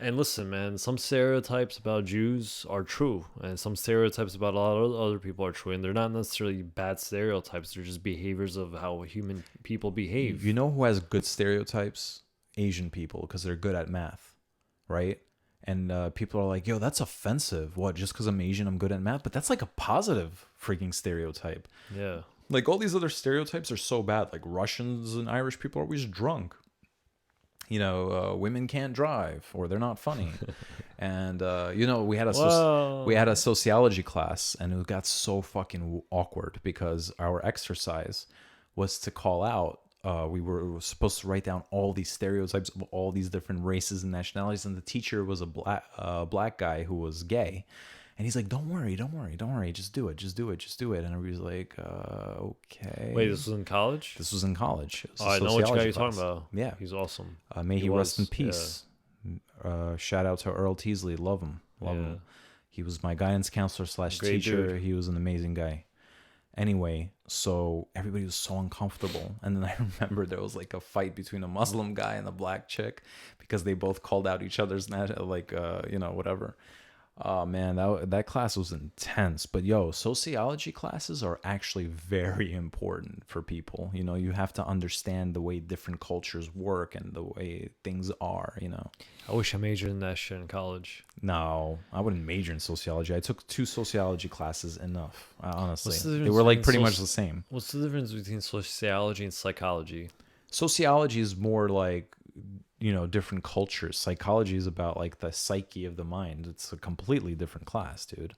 And listen, man, some stereotypes about Jews are true, and some stereotypes about a lot of other people are true, and they're not necessarily bad stereotypes. They're just behaviors of how human people behave. You know who has good stereotypes? Asian people, because they're good at math, right? And people are like, yo, that's offensive. What, just because I'm Asian, I'm good at math? But that's like a positive freaking stereotype. Yeah. Like all these other stereotypes are so bad. Like Russians and Irish people are always drunk. Women can't drive or they're not funny. And, we had a sociology class and it got so fucking awkward because our exercise was to call out. We were supposed to write down all these stereotypes of all these different races and nationalities. And the teacher was a black guy who was gay. And he's like, don't worry. Just do it. And everybody's like, okay. Wait, this was in college? This was in college. Oh, I know which guy you're class. talking about. Yeah. He's awesome. May he rest in was, peace. Shout out to Earl Teasley. Love him. He was my guidance counselor / Great teacher. dude. He was an amazing guy. Anyway, so everybody was so uncomfortable. And then I remember there was like a fight between a Muslim guy and a black chick because they both called out each other's, whatever. Oh man, that class was intense. But yo, sociology classes are actually very important for people. You know, you have to understand the way different cultures work and the way things are, you know. I wish I majored in that shit in college. No, I wouldn't major in sociology. I took 2 sociology classes enough, honestly. What's the They difference were like between pretty much the same. What's the difference between sociology and psychology? Sociology is more like, you know, different cultures. Psychology is about like the psyche of the mind. It's a completely different class, dude.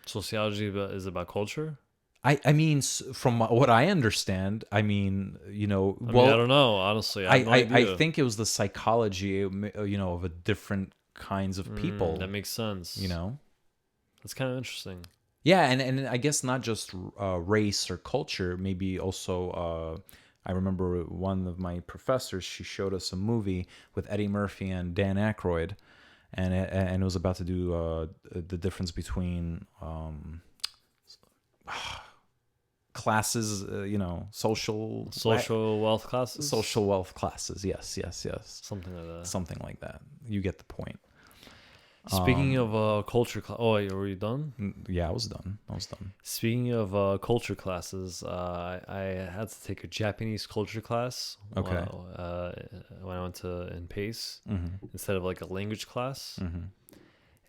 Sociology is about culture. I mean, from what I understand, I mean, you know, I well, mean, I don't know. Honestly, I have no I idea. think it was the psychology, you know, of a different kinds of people, That makes sense. you know? That's kind of interesting. Yeah, and I guess not just race or culture, maybe also. I remember one of my professors. She showed us a movie with Eddie Murphy and Dan Aykroyd, and it was about to do the difference between classes. You know, Social wealth classes. social wealth classes. Yes, yes, yes. Something like that. Something like that. You get the point. Speaking of culture class, oh, wait, were you done? Yeah, I was done. Speaking of culture classes, I had to take a Japanese culture class. Okay. When I went to in Pace Mm-hmm. instead of like a language class, Mm-hmm.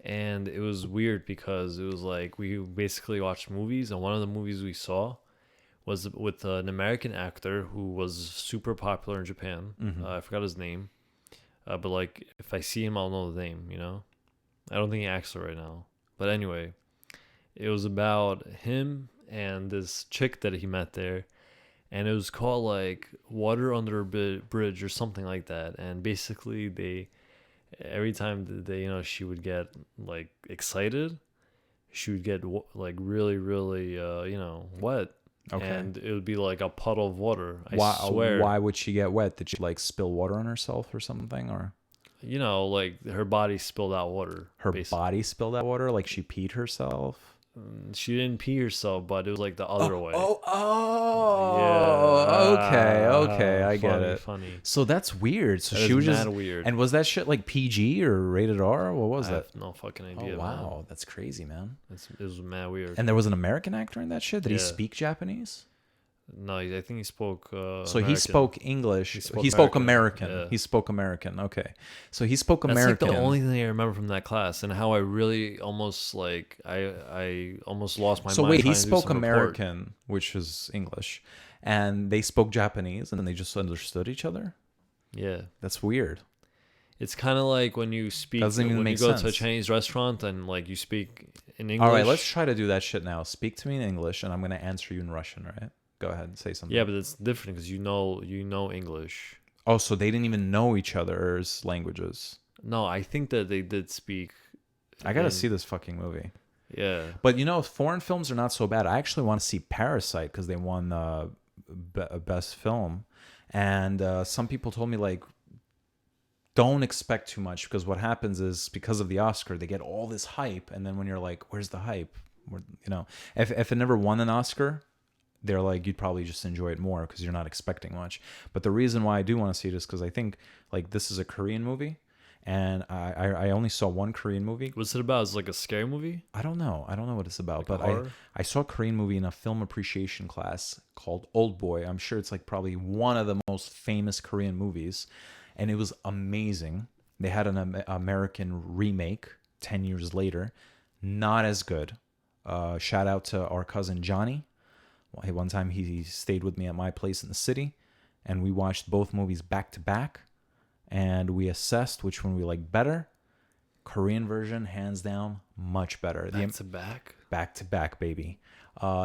and it was weird because it was like we basically watched movies, and one of the movies we saw was with an American actor who was super popular in Japan. Mm-hmm. I forgot his name, but like if I see him, I'll know the name. You know. I don't think he acts it right now. But anyway, it was about him and this chick that he met there. And it was called like Water Under a Bridge or something like that. And basically every time that she would get like excited, she would get like really, really, wet. Okay. And it would be like a puddle of water. Why? I swear. Why would she get wet? Did she like spill water on herself or something, or Like her body spilled out water. her basically. body spilled out water? Like she peed herself? She didn't pee herself, but it was like the other way. Oh, okay, I get Funny, it. Funny. So that's weird. So That she is was just mad weird. And was that shit like PG or rated R? What was I that? have no fucking Oh idea. wow, that's crazy, man. It was mad weird. And there was an American actor in that shit. Did he Yeah. speak Japanese? No, I think he spoke. So American. he spoke English. He spoke American. Yeah. He spoke American. Okay. So he spoke That's American. like the only thing I remember from that class, and how I really almost like I almost lost my So mind. wait, he trying to do spoke some report. American, which is English, and they spoke Japanese, and then they just understood each other. Yeah, That's weird. it's kind of like when you speak. Doesn't even when make you go to a sense. Chinese restaurant and like you speak in English. All right, let's try to do that shit now. Speak to me in English, and I'm gonna answer you in Russian. All right? Go ahead and say something. Yeah, but it's different because you know English. Oh, so they didn't even know each other's languages. No, I think that they did speak. I gotta in- see this fucking movie. Yeah. But you know, foreign films are not so bad. I actually want to see Parasite because they won best film, and some people told me like, don't expect too much because what happens is because of the Oscar they get all this hype, and then when you're like, where's the hype? If it never won an Oscar, they're like, you'd probably just enjoy it more because you're not expecting much. But the reason why I do want to see it is because I think like this is a Korean movie, and I only saw one Korean movie. What's it about? Is it like a scary movie? I don't know what it's about, Like a but horror? I saw a Korean movie in a film appreciation class called Old Boy. I'm sure it's like probably one of the most famous Korean movies, and it was amazing. They had an American remake 10 years later, not as good. Shout out to our cousin Johnny. One time he stayed with me at my place in the city, and we watched both movies back to back, and we assessed which one we liked better. Korean version, hands down, much better. Back to back, baby.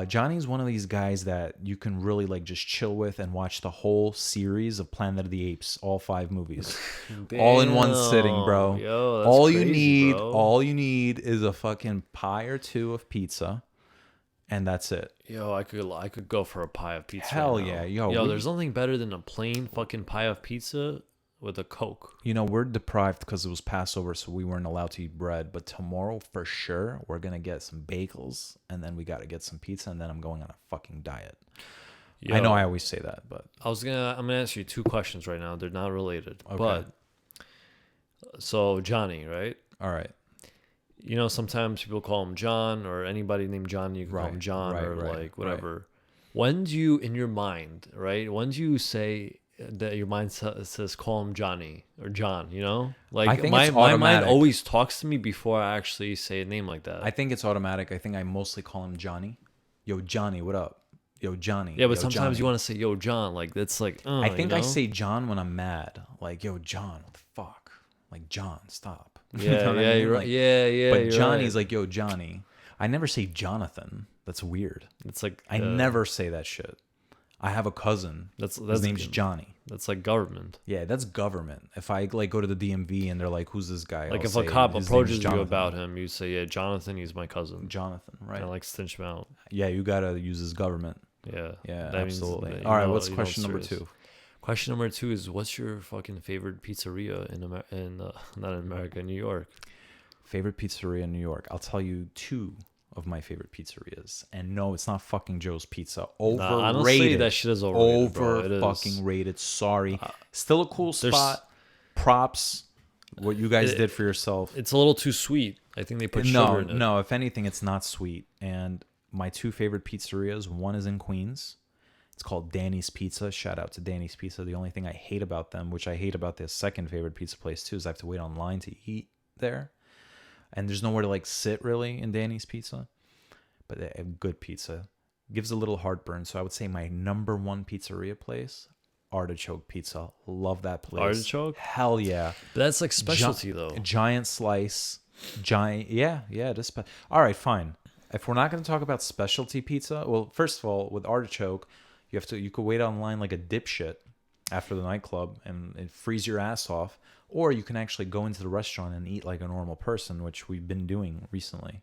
Johnny's one of these guys that you can really like just chill with and watch the whole series of Planet of the Apes, all 5 movies, all in one sitting, bro. Yo, that's all crazy, bro. you need is a fucking pie or 2 of pizza, and that's it. Yo, I could go for a pie of pizza. Hell right now. yeah, yo, there's nothing better than a plain fucking pie of pizza with a Coke. You know, we're deprived because it was Passover, so we weren't allowed to eat bread. But tomorrow, for sure, we're going to get some bagels, and then we got to get some pizza, and then I'm going on a fucking diet. Yo, I know I always say that, but... I'm gonna ask you 2 questions right now. They're not related. Okay. But so Johnny, right? All right. you know, sometimes people call him John, or anybody named John, you can call him Right, John, right, or right, like whatever. When do you, in your mind, right? When do you say that your mind says call him Johnny or John? You know, I like think it's my mind automatic. always talks to me before I actually say a name like that. I think it's automatic. I think I mostly call him Johnny. Yo, Johnny, what up? Yo, Johnny. Yeah, but Yo, sometimes you Johnny. want to say yo John, like that's like I you think I know. say John when I'm mad. Like, yo, John, what the fuck? Like, John, stop. You Yeah, know what I yeah, mean? you're right. Like, Yeah, but you're right. Johnny's like, yo, Johnny. I never say Jonathan. That's weird. It's like I never say that shit. I have a cousin. that's His name's Johnny. that's like government. Yeah, that's government. If I like go to the DMV and they're like, "Who's this guy?" Like I'll if a say, cop "His name's approaches you Jonathan." about him, you say, "Yeah, Jonathan, he's my cousin." Jonathan, right? And I like cinch him out. Yeah, you gotta use his government. Yeah, Yeah, that means absolutely. that All right, what's you know question it's number serious. 2? Question number 2 is, what's your fucking favorite pizzeria not in America, in New York? Favorite pizzeria in New York? I'll tell you 2 of my favorite pizzerias. And no, it's not fucking Joe's Pizza. Overrated. Nah, honestly, that shit is overrated, bro. It is. Fucking rated. Sorry. Still a cool there's- spot. Props. What you guys did for yourself. It's a little too sweet. I think they put No, sugar in it. no. If anything, it's not sweet. And my 2 favorite pizzerias. One is in Queens. It's called Danny's Pizza. Shout out to Danny's Pizza. The only thing I hate about them, which I hate about their second favorite pizza place too, is I have to wait online to eat there. And there's nowhere to like sit really in Danny's Pizza. But they have good pizza. Gives a little heartburn. So I would say my number 1 pizzeria place, Artichoke Pizza. Love that place. Artichoke? Hell yeah. But that's like specialty though. Giant slice. Giant. Yeah, it is. All right, fine. If we're not going to talk about specialty pizza, well, first of all, with Artichoke, you could wait online like a dipshit after the nightclub and freeze your ass off, or you can actually go into the restaurant and eat like a normal person, which we've been doing recently.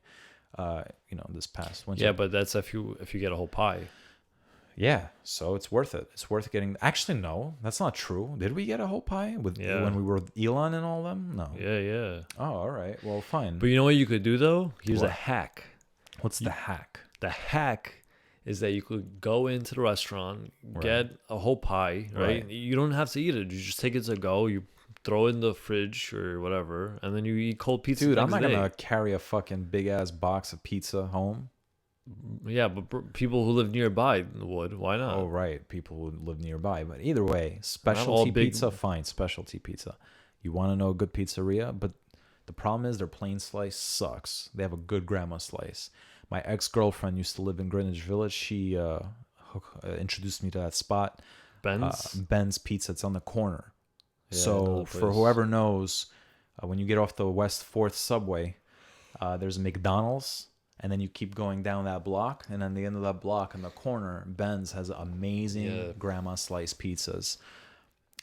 This past winter. Yeah, but that's if you get a whole pie. Yeah, so it's worth it. It's worth getting. Actually, no, that's not true. Did we get a whole pie when we were with Elon and all them? No. Yeah. Oh, all right. Well, fine. But you know what you could do though? Here's a What? hack. What's the hack? The hack is that you could go into the restaurant, get a whole pie, right? You don't have to eat it. You just take it to go. You throw it in the fridge or whatever, and then you eat cold pizza. Dude, the I'm next not day. gonna carry a fucking big ass box of pizza home. Yeah, but people who live nearby would. Why not? Oh, right. People who live nearby. But either way, all specialty big- pizza, fine. Specialty pizza. You want to know a good pizzeria? But the problem is their plain slice sucks. They have a good grandma slice. My ex-girlfriend used to live in Greenwich Village. She introduced me to that spot. Ben's Pizza. It's on the corner. Yeah, I know So that for place. whoever knows, when you get off the West 4th subway, there's a McDonald's. And then you keep going down that block, and on the end of that block in the corner, Ben's has amazing grandma slice pizzas.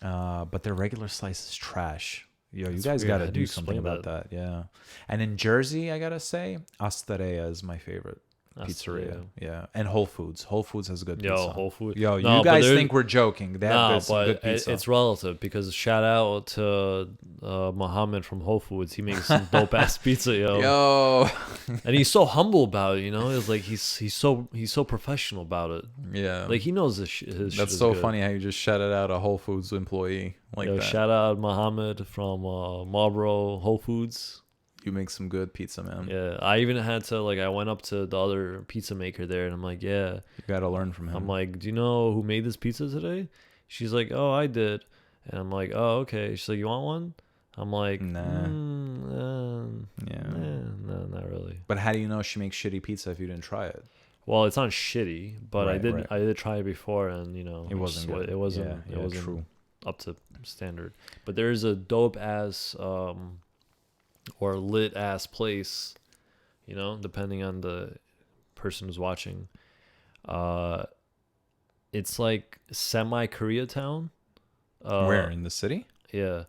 But their regular slice is trash. Yo, you guys weird. got How to do you do something explain about that. Yeah. And in Jersey, I got to say, Osteria is my favorite pizzeria. Yeah. And Whole Foods. Whole Foods has good pizza. Whole Foods. Yo, No, you but guys there- think we're joking. They have some good but pizza. it's relative because shout out to Muhammad from Whole Foods. He makes some dope ass pizza, Yo. and he's so humble about it. You know, it's like he's so professional about it. Yeah. Like he knows his shit That's is so good. funny how you just shouted out a Whole Foods employee like Yo, that. shout out Muhammad from Marlboro Whole Foods. You make some good pizza, man. Yeah, I even had to I went up to the other pizza maker there, and I'm like, yeah. You got to learn from him. I'm like, do you know who made this pizza today? She's like, oh, I did. And I'm like, oh, okay. She's like, you want one? I'm like, Nah. Yeah. no, not really. But how do you know she makes shitty pizza if you didn't try it? Well, it's not shitty, but Right, right. I did try it before, and It wasn't good. It wasn't. Yeah, it wasn't true. up to standard. But there's a dope ass or lit ass place, depending on the person who's watching. It's like semi Koreatown. Where in the city? Yeah,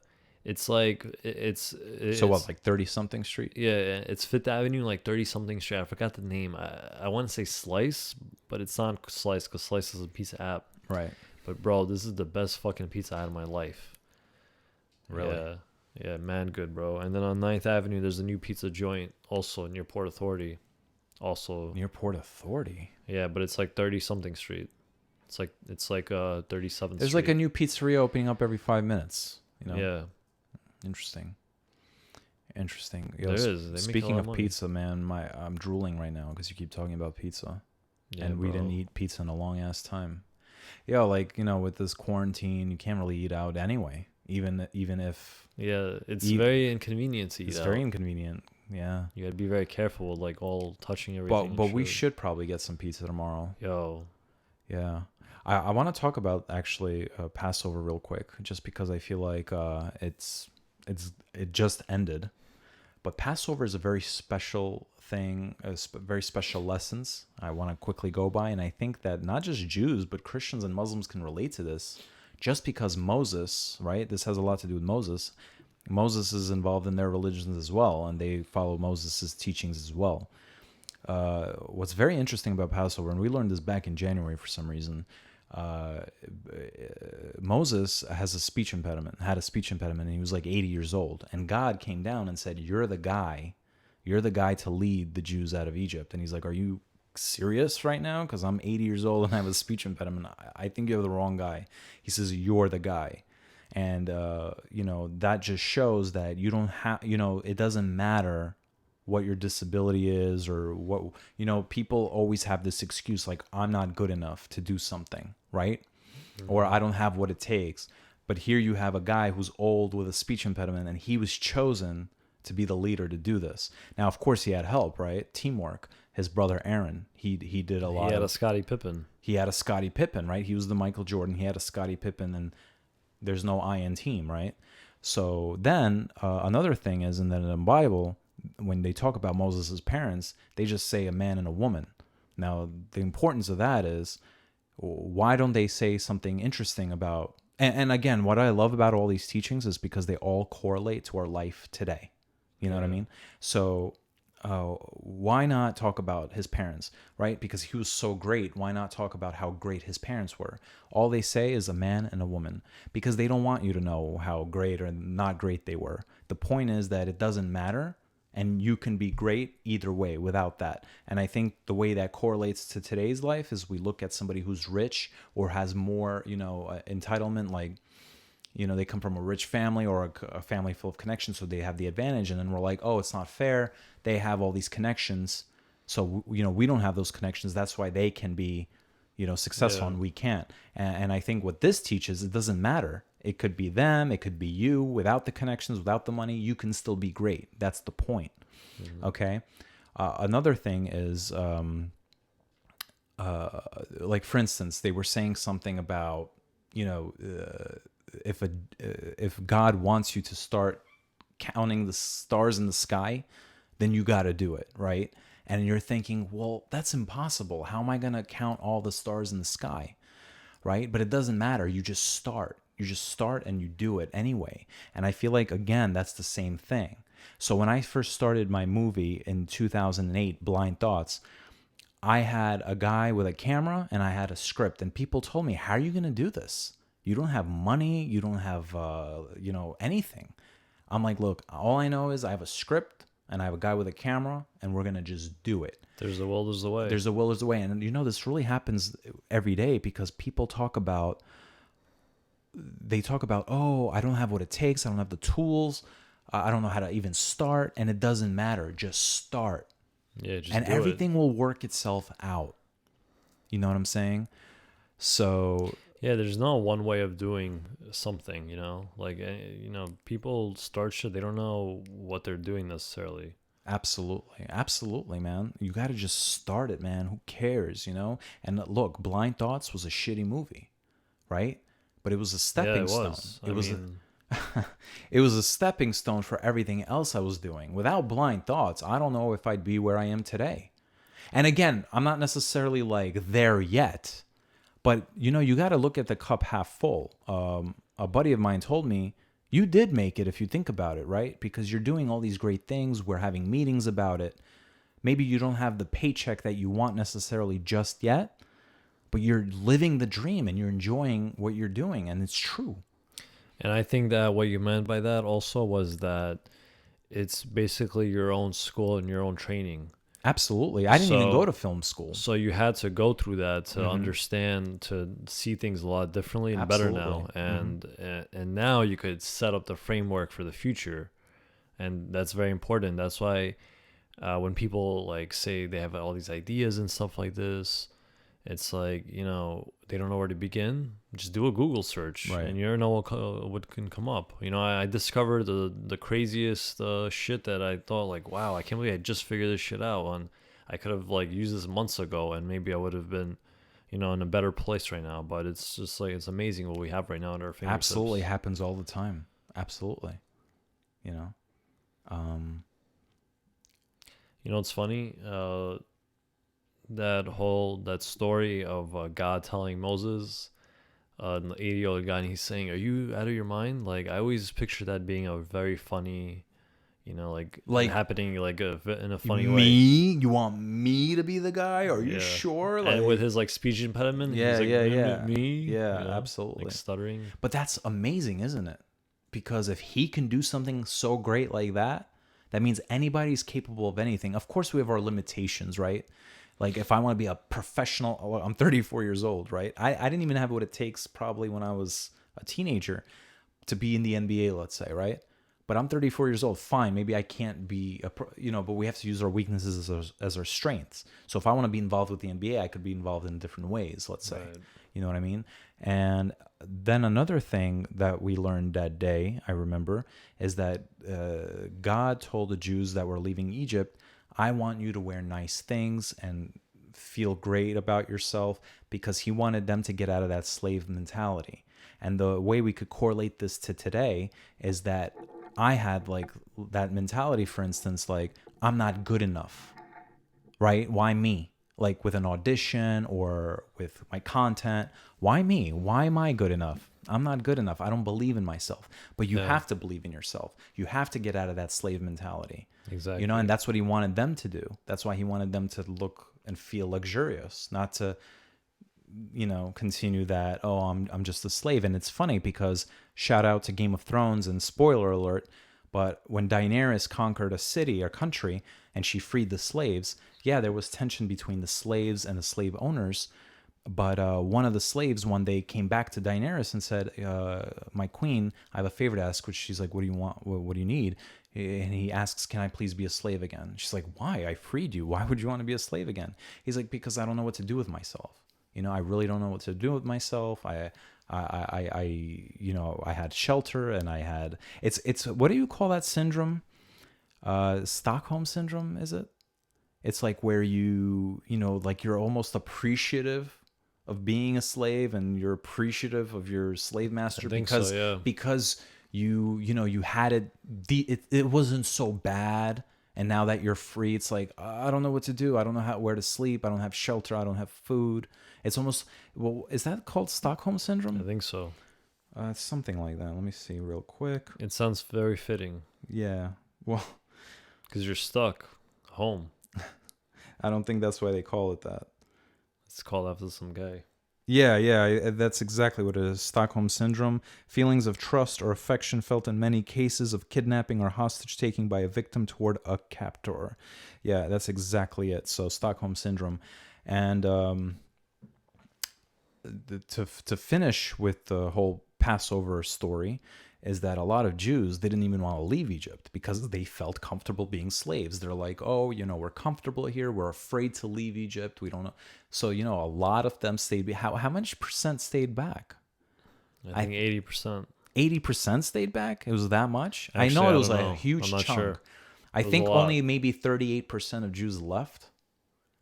it's like it's So what, like 30 something street? yeah, it's Fifth Avenue, like 30 something street. I forgot the name. I want to say Slice, but it's not Slice because Slice is a pizza app. Right. But bro, this is the best fucking pizza I had in my life. Really? Yeah, man, good, bro. And then on 9th Avenue, there's a new pizza joint also near Port Authority. Also, Near Port Authority. yeah, but it's like 30 something street. It's like 37th. There's Street. like a new pizzeria opening up every 5 minutes. Yeah. Interesting. Interesting. There is. They make a Speaking lot of of money. pizza, man, I'm drooling right now because you keep talking about pizza, Yeah, and we bro. didn't eat pizza in a long ass time. Yeah, like with this quarantine, you can't really eat out anyway. Even if Yeah, it's eat, very inconvenient to eat it's out. very inconvenient. Yeah, You gotta be very careful with like all touching but everything and we shit. should probably get some pizza tomorrow. Yo, Yeah, I want to talk about actually Passover real quick, just because I feel like it just ended. But Passover is a very special thing, very special lessons I want to quickly go by. And I think that not just Jews, but Christians and Muslims can relate to this just because Moses, right? This has a lot to do with Moses. Moses is involved in their religions as well, and they follow Moses' teachings as well. What's very interesting about Passover, and we learned this back in January for some reason, uh, Moses has a speech impediment, had a speech impediment, and he was like 80 years old. And God came down and said, "You're the guy. You're the guy to lead the Jews out of Egypt." And he's like, "Are you serious right now? Because I'm 80 years old and I have a speech impediment. I think you have the wrong guy." He says, "You're the guy." And, that just shows that you don't have, it doesn't matter what your disability is or what, people always have this excuse like, I'm not good enough to do something, right? Or I don't have what it takes. But here you have a guy who's old with a speech impediment, and he was chosen to be the leader to do this. Now, of course, he had help, right? Teamwork. His brother Aaron, he did a lot. he had a Scottie Pippen. He had a Scottie Pippen, right? He was the Michael Jordan. He had a Scottie Pippen, and there's no I in team, right? So then another thing is, and then in the Bible, when they talk about Moses' parents, they just say a man and a woman. Now, the importance of that is, why don't they say something interesting about, and again, what I love about all these teachings is because they all correlate to our life today. You know what I mean? So why not talk about his parents, right? Because he was so great. Why not talk about how great his parents were? All they say is a man and a woman, because they don't want you to know how great or not great they were. The point is that it doesn't matter, and you can be great either way without that. And I think the way that correlates to today's life is we look at somebody who's rich or has more, entitlement, like, they come from a rich family or a family full of connections, so they have the advantage. And then we're like, oh, it's not fair. They have all these connections. So, we don't have those connections. That's why they can be, successful and we can't. And I think what this teaches, it doesn't matter. It could be them. It could be you. Without the connections, without the money, you can still be great. That's the point. Mm-hmm. Okay. Another thing is, like, for instance, they were saying something about, if God wants you to start counting the stars in the sky, then you got to do it, right? And you're thinking, well, that's impossible. How am I going to count all the stars in the sky, right? But it doesn't matter. You just start. You just start and you do it anyway. And I feel like, again, that's the same thing. So when I first started my movie in 2008, Blind Thoughts, I had a guy with a camera and I had a script, and people told me, how are you going to do this? You don't have money. You don't have, anything. I'm like, look, all I know is I have a script and I have a guy with a camera, and we're going to just do it. There's the will, there's the way. There's the will, there's the way. And, this really happens every day, because people talk about, oh, I don't have what it takes. I don't have the tools. I don't know how to even start. And it doesn't matter. Just start. Yeah, just and do everything will work itself out. You know what I'm saying? So yeah, there's no one way of doing something, like, people start shit. They don't know what they're doing necessarily. Absolutely, man. You got to just start it, man. Who cares, And look, Blind Thoughts was a shitty movie, right? But it was a stepping stone. It was a stepping stone for everything else I was doing. Without Blind Thoughts, I don't know if I'd be where I am today. And again, I'm not necessarily like there yet, but you got to look at the cup half full. A buddy of mine told me, you did make it if you think about it, right? Because you're doing all these great things. We're having meetings about it. Maybe you don't have the paycheck that you want necessarily just yet, but you're living the dream and you're enjoying what you're doing, and it's true. And I think that what you meant by that also was that it's basically your own school and your own training. Absolutely. I didn't even go to film school. So you had to go through that to understand, to see things a lot differently and better now. And and now you could set up the framework for the future And that's very important. That's why when people like say they have all these ideas and stuff like this, it's like, they don't know where to begin. Just do a Google search, Right. and you never know what can come up. I discovered the craziest shit that I thought, like, wow, I can't believe I just figured this shit out. And I could have like used this months ago, and maybe I would have been, in a better place right now. But it's just like, it's amazing what we have right now at our fingertips. Absolutely happens all the time. Absolutely. It's funny. That story of God telling Moses, an 80-year-old guy, and he's saying, "Are you out of your mind?" Like, I always picture that being a very funny, Like happening like in a funny me? way. You want me to be the guy? Are you Yeah. sure? And with his like speech impediment, Yeah, he's like, yeah. me, Yeah, absolutely. like stuttering. But that's amazing, isn't it? Because if he can do something so great like that, that means anybody's capable of anything. Of course, we have our limitations, right? Like if I want to be a professional, well, I'm 34 years old, right? I didn't even have what it takes probably when I was a teenager to be in the NBA, let's say, right? But I'm 34 years old. Fine, maybe I can't be but we have to use our weaknesses as our strengths. So if I want to be involved with the NBA, I could be involved in different ways, let's say. Right. You know what I mean? And then another thing that we learned that day, I remember, is that God told the Jews that were leaving Egypt, I want you to wear nice things and feel great about yourself, because he wanted them to get out of that slave mentality. And the way we could correlate this to today is that I had like that mentality, for instance, like I'm not good enough, right? Why me? Like with an audition or with my content, why me? Why am I good enough? I'm not good enough. I don't believe in myself. But you have to believe in yourself. You have to get out of that slave mentality. Exactly. And that's what he wanted them to do. That's why he wanted them to look and feel luxurious, not to continue that, oh, I'm just a slave. And it's funny because shout out to Game of Thrones and spoiler alert, but when Daenerys conquered a city or country and she freed the slaves, yeah, there was tension between the slaves and the slave owners. But one of the slaves one day came back to Daenerys and said, my queen, I have a favor to ask, which she's like, what do you want? What do you need? And he asks, can I please be a slave again? She's like, why? I freed you. Why would you want to be a slave again? He's like, because I don't know what to do with myself. I really don't know what to do with myself. I had shelter and I had, it's, what do you call that syndrome? Stockholm syndrome, is it? It's like where like you're almost appreciative of being a slave and you're appreciative of your slave master because you had it wasn't so bad. And now that you're free, it's like, I don't know what to do. I don't know where to sleep. I don't have shelter. I don't have food. It's almost, well, is that called Stockholm Syndrome? I think so. It's something like that. Let me see real quick. It sounds very fitting. Yeah. Well, because you're stuck home. I don't think that's why they call it that. It's called after some guy. Yeah, that's exactly what it is. Stockholm Syndrome. Feelings of trust or affection felt in many cases of kidnapping or hostage taking by a victim toward a captor. Yeah, that's exactly it. So Stockholm Syndrome. And to finish with the whole Passover story is that a lot of Jews, they didn't even want to leave Egypt because they felt comfortable being slaves. They're like, oh, we're comfortable here. We're afraid to leave Egypt. We don't know. So, a lot of them stayed. How much percent stayed back? I think 80%. 80% stayed back? It was that much? Actually, I know it was a huge chunk. Sure. I think only maybe 38% of Jews left.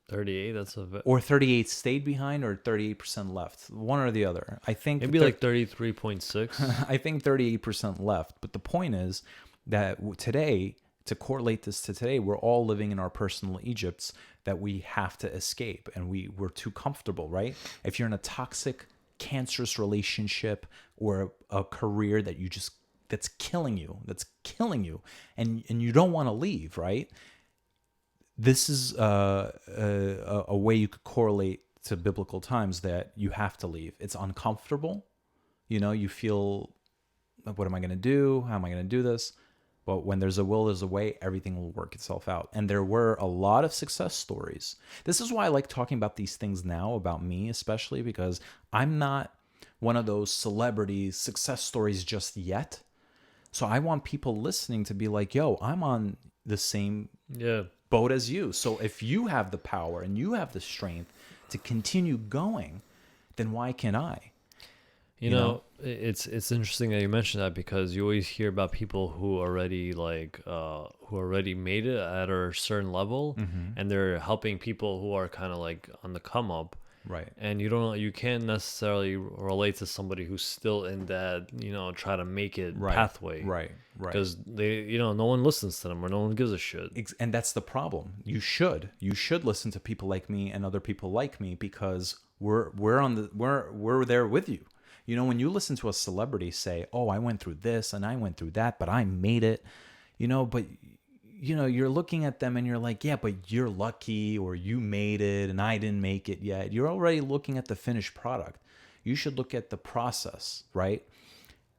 38, that's a bit. Or 38 stayed behind or 38% left. One or the other. I think maybe like 33.6. I think 38% left. But the point is that today, to correlate this to today, we're all living in our personal Egypts that we have to escape. And we're too comfortable, right? If you're in a toxic, cancerous relationship or a career that's killing you, and you don't want to leave, right? This is a way you could correlate to biblical times that you have to leave. It's uncomfortable. You feel, what am I going to do? How am I going to do this? But when there's a will, there's a way. Everything will work itself out. And there were a lot of success stories. This is why I like talking about these things now, about me especially, because I'm not one of those celebrity success stories just yet. So I want people listening to be like, yo, I'm on the same Yeah. boat as you. So if you have the power and you have the strength to continue going, then why can't I? You You know? know, it's interesting that you mentioned that because you always hear about people who already who already made it at a certain level, and they're helping people who are kind of like on the come up. Right. And you can't necessarily relate to somebody who's still in that, try to make it Right. pathway. Right. Right. Because no one listens to them or no one gives a shit. And that's the problem. You should listen to people like me and other people like me, because we're there with you. You know, when you listen to a celebrity say, "Oh, I went through this and I went through that, but I made it," but you're looking at them and you're like, "Yeah, but you're lucky, or you made it and I didn't make it yet." You're already looking at the finished product. You should look at the process, right?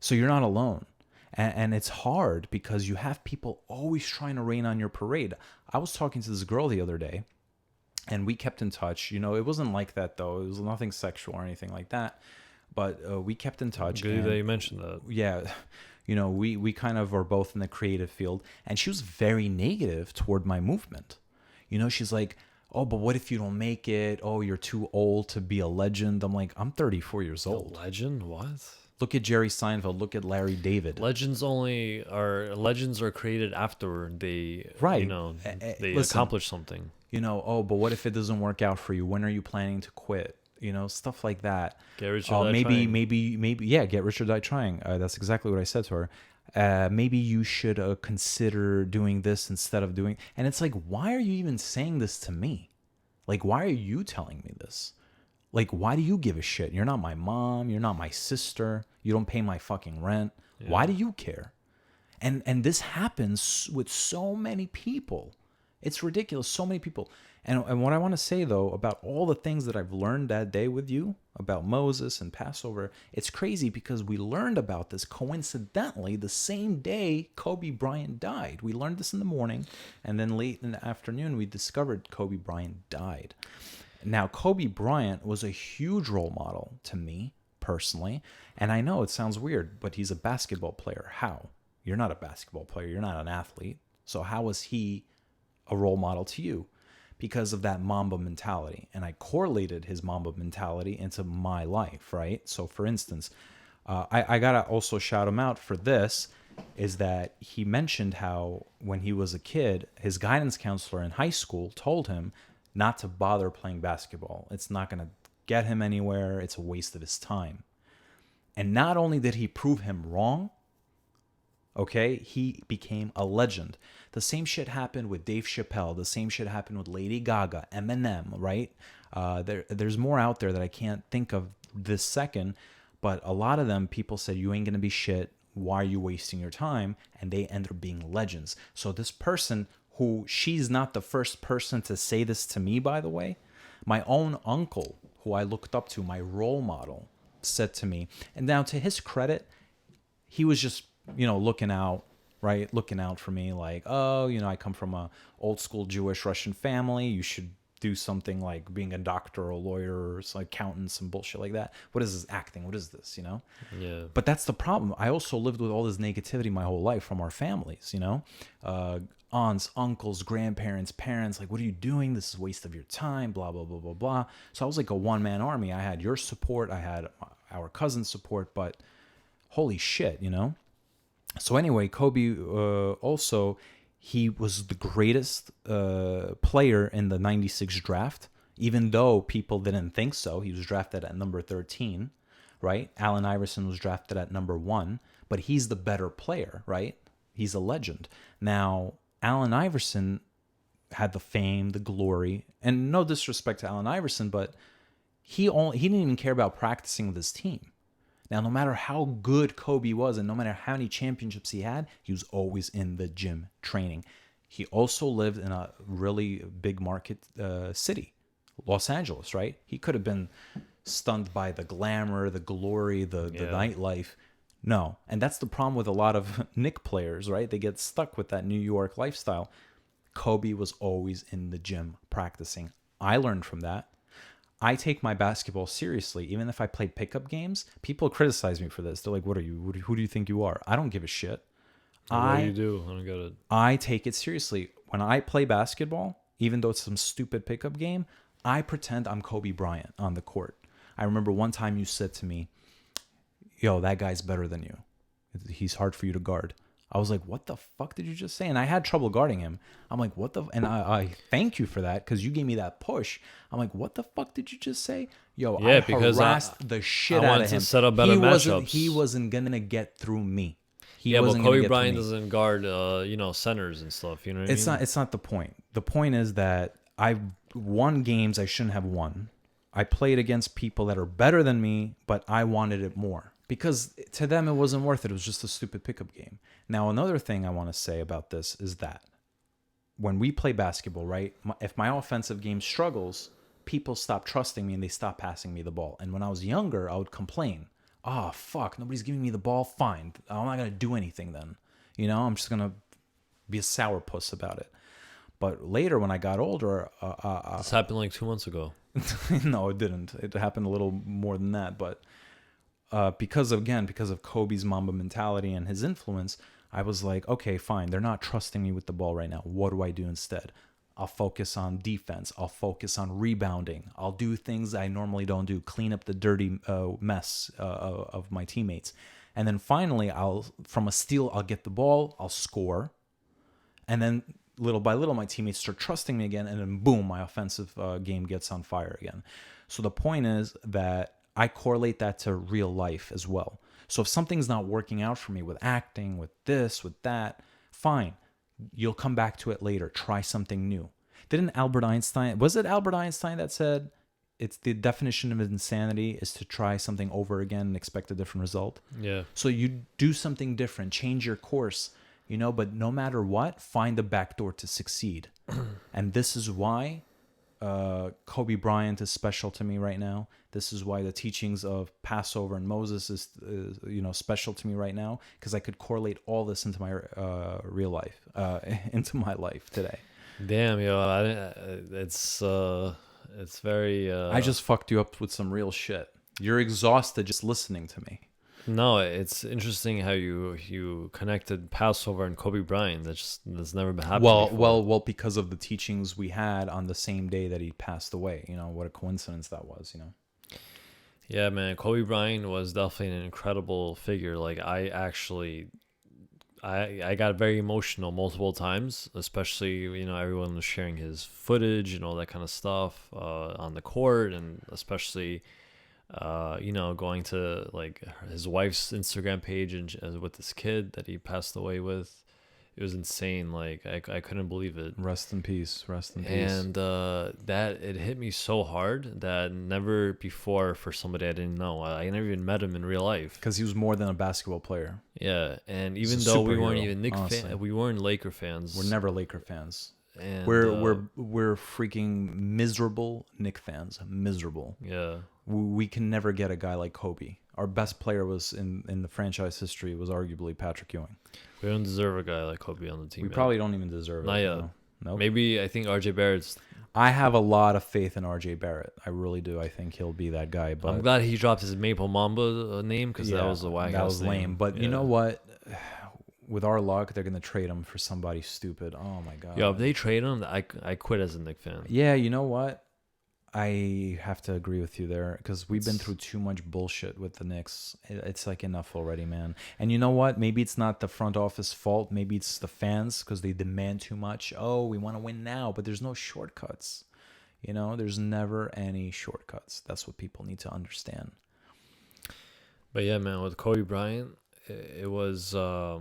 So you're not alone. And it's hard because you have people always trying to rain on your parade. I was talking to this girl the other day, and we kept in touch. It wasn't like that, though. It was nothing sexual or anything like that. But we kept in touch. Good And that you mentioned that. yeah, we kind of are both in the creative field. And she was very negative toward my movement. She's like, "Oh, but what if you don't make it? Oh, you're too old to be a legend." I'm like, I'm 34 years A old. legend? What? Look at Jerry Seinfeld. Look at Larry David. Legends are created after they Right. they Listen, accomplish something. "Oh, but what if it doesn't work out for you? When are you planning to quit?" Stuff like that. Get rich or die Maybe, trying. maybe, yeah, get rich or die trying. That's exactly what I said to her. Maybe you should consider doing this instead of doing. And it's like, why are you even saying this to me? Like, why are you telling me this? Like, why do you give a shit? You're not my mom. You're not my sister. You don't pay my fucking rent. Why do you care? And this happens with so many people. It's ridiculous. So many people. And what I want to say, though, about all the things that I've learned that day with you about Moses and Passover, it's crazy because we learned about this coincidentally the same day Kobe Bryant died. We learned this in the morning, and then late in the afternoon, we discovered Kobe Bryant died. Now, Kobe Bryant was a huge role model to me personally. And I know it sounds weird, but he's a basketball player. How? You're not a basketball player. You're not an athlete. So how was he a role model to you? Because of that Mamba mentality. And I correlated his Mamba mentality into my life, right? So for instance, I got to also shout him out for this, is that he mentioned how when he was a kid, his guidance counselor in high school told him not to bother playing basketball. It's not going to get him anywhere. It's a waste of his time. And not only did he prove him wrong, okay, he became a legend. The same shit happened with Dave Chappelle. The same shit happened with Lady Gaga, Eminem, right? There's more out there that I can't think of this second, but a lot of them, people said, "You ain't going to be shit. Why are you wasting your time?" And they end up being legends. So this person, who she's not the first person to say this to me, by the way, my own uncle, who I looked up to, my role model, said to me, and now to his credit, he was just, looking out, right? Looking out for me like, "Oh, I come from a old school Jewish Russian family. You should do something like being a doctor or a lawyer or some accountant, some bullshit like that. What is this acting? What is this, Yeah. But that's the problem. I also lived with all this negativity my whole life from our families, aunts, uncles, grandparents, parents, like, "What are you doing? This is a waste of your time, blah, blah, blah, blah, blah." So I was like a one-man army. I had your support. I had our cousin's support, but holy shit, So anyway, Kobe also, he was the greatest player in the 96 draft, even though people didn't think so. He was drafted at number 13, right? Allen Iverson was drafted at number 1, but he's the better player, right? He's a legend. Now, Allen Iverson had the fame, the glory, and no disrespect to Allen Iverson, but he didn't even care about practicing with his team. Now, no matter how good Kobe was and no matter how many championships he had, he was always in the gym training. He also lived in a really big market city, Los Angeles, right? He could have been stunned by the glamour, the glory, the nightlife. No. And that's the problem with a lot of Knick players, right? They get stuck with that New York lifestyle. Kobe was always in the gym practicing. I learned from that. I take my basketball seriously. Even if I play pickup games, people criticize me for this. They're like, "What are you? Who do you think you are?" I don't give a shit. What do you do? I don't get it. I take it seriously. When I play basketball, even though it's some stupid pickup game, I pretend I'm Kobe Bryant on the court. I remember one time you said to me, yo, that guy's better than you. He's hard for you to guard. I was like, what the fuck did you just say? And I had trouble guarding him. I'm like, what the... And I thank you for that because you gave me that push. I'm like, what the fuck did you just say? Yo, Yeah, I because harassed the shit I out wanted of to him. set up better matchups. He wasn't going to get through me. Yeah, but wasn't gonna Kobe get through Bryant me. doesn't guard, centers and stuff. You know what I mean? It's not the point. The point is that I've won games I shouldn't have won. I played against people that are better than me, but I wanted it more. Because to them, it wasn't worth it. It was just a stupid pickup game. Now, another thing I want to say about this is that when we play basketball, right, if my offensive game struggles, people stop trusting me and they stop passing me the ball. And when I was younger, I would complain. Oh, fuck, nobody's giving me the ball. Fine. I'm not going to do anything then. You know, I'm just going to be a sourpuss about it. But later, when I got older... this happened like 2 months ago. No, it didn't. It happened a little more than that. But because of Kobe's Mamba mentality and his influence, I was like, okay, fine. They're not trusting me with the ball right now. What do I do instead? I'll focus on defense. I'll focus on rebounding. I'll do things I normally don't do. Clean up the dirty mess of my teammates. And then finally, from a steal, I'll get the ball. I'll score. And then little by little, my teammates start trusting me again. And then boom, my offensive game gets on fire again. So the point is that I correlate that to real life as well. So if something's not working out for me with acting, with this, with that, fine. You'll come back to it later. Try something new. Was it Albert Einstein that said it's the definition of insanity is to try something over again and expect a different result? Yeah. So you do something different, change your course, but no matter what, find the back door to succeed. And this is why Kobe Bryant is special to me right now. This is why the teachings of Passover and Moses is special to me right now, because I could correlate all this into my real life, into my life today. Damn, yo, it's very. I just fucked you up with some real shit. You're exhausted just listening to me. No, it's interesting how you connected Passover and Kobe Bryant. That's never been happening before. Well, because of the teachings we had on the same day that he passed away. What a coincidence that was. Yeah, man, Kobe Bryant was definitely an incredible figure. Like I got very emotional multiple times, especially everyone was sharing his footage and all that kind of stuff on the court, and especially going to like his wife's Instagram page and with this kid that he passed away with. It was insane. Like I couldn't believe it. Rest in peace. And that it hit me so hard that never before, for somebody I didn't know, I never even met him in real life. Because he was more than a basketball player. Yeah, and even though we weren't even we weren't Laker fans. We're never Laker fans. And we're freaking miserable Knick fans. Miserable. Yeah. We can never get a guy like Kobe. Our best player was in the franchise history was arguably Patrick Ewing. We don't deserve a guy like Kobe on the team. We probably don't even deserve Not it. yet. Nope. Maybe I think RJ Barrett's. I have a lot of faith in RJ Barrett. I really do. I think he'll be that guy. But I'm glad he dropped his Maple Mamba name because that was a whack. That was lame. But you know what? With our luck, they're gonna trade him for somebody stupid. Oh my god. Yo, if they trade him, I quit as a Knicks fan. Yeah, you know what? I have to agree with you there because we've been through too much bullshit with the Knicks. It's like enough already, man. And you know what? Maybe it's not the front office fault. Maybe it's the fans because they demand too much. Oh, we want to win now, but there's no shortcuts. There's never any shortcuts. That's what people need to understand. But yeah, man, with Kobe Bryant, it was the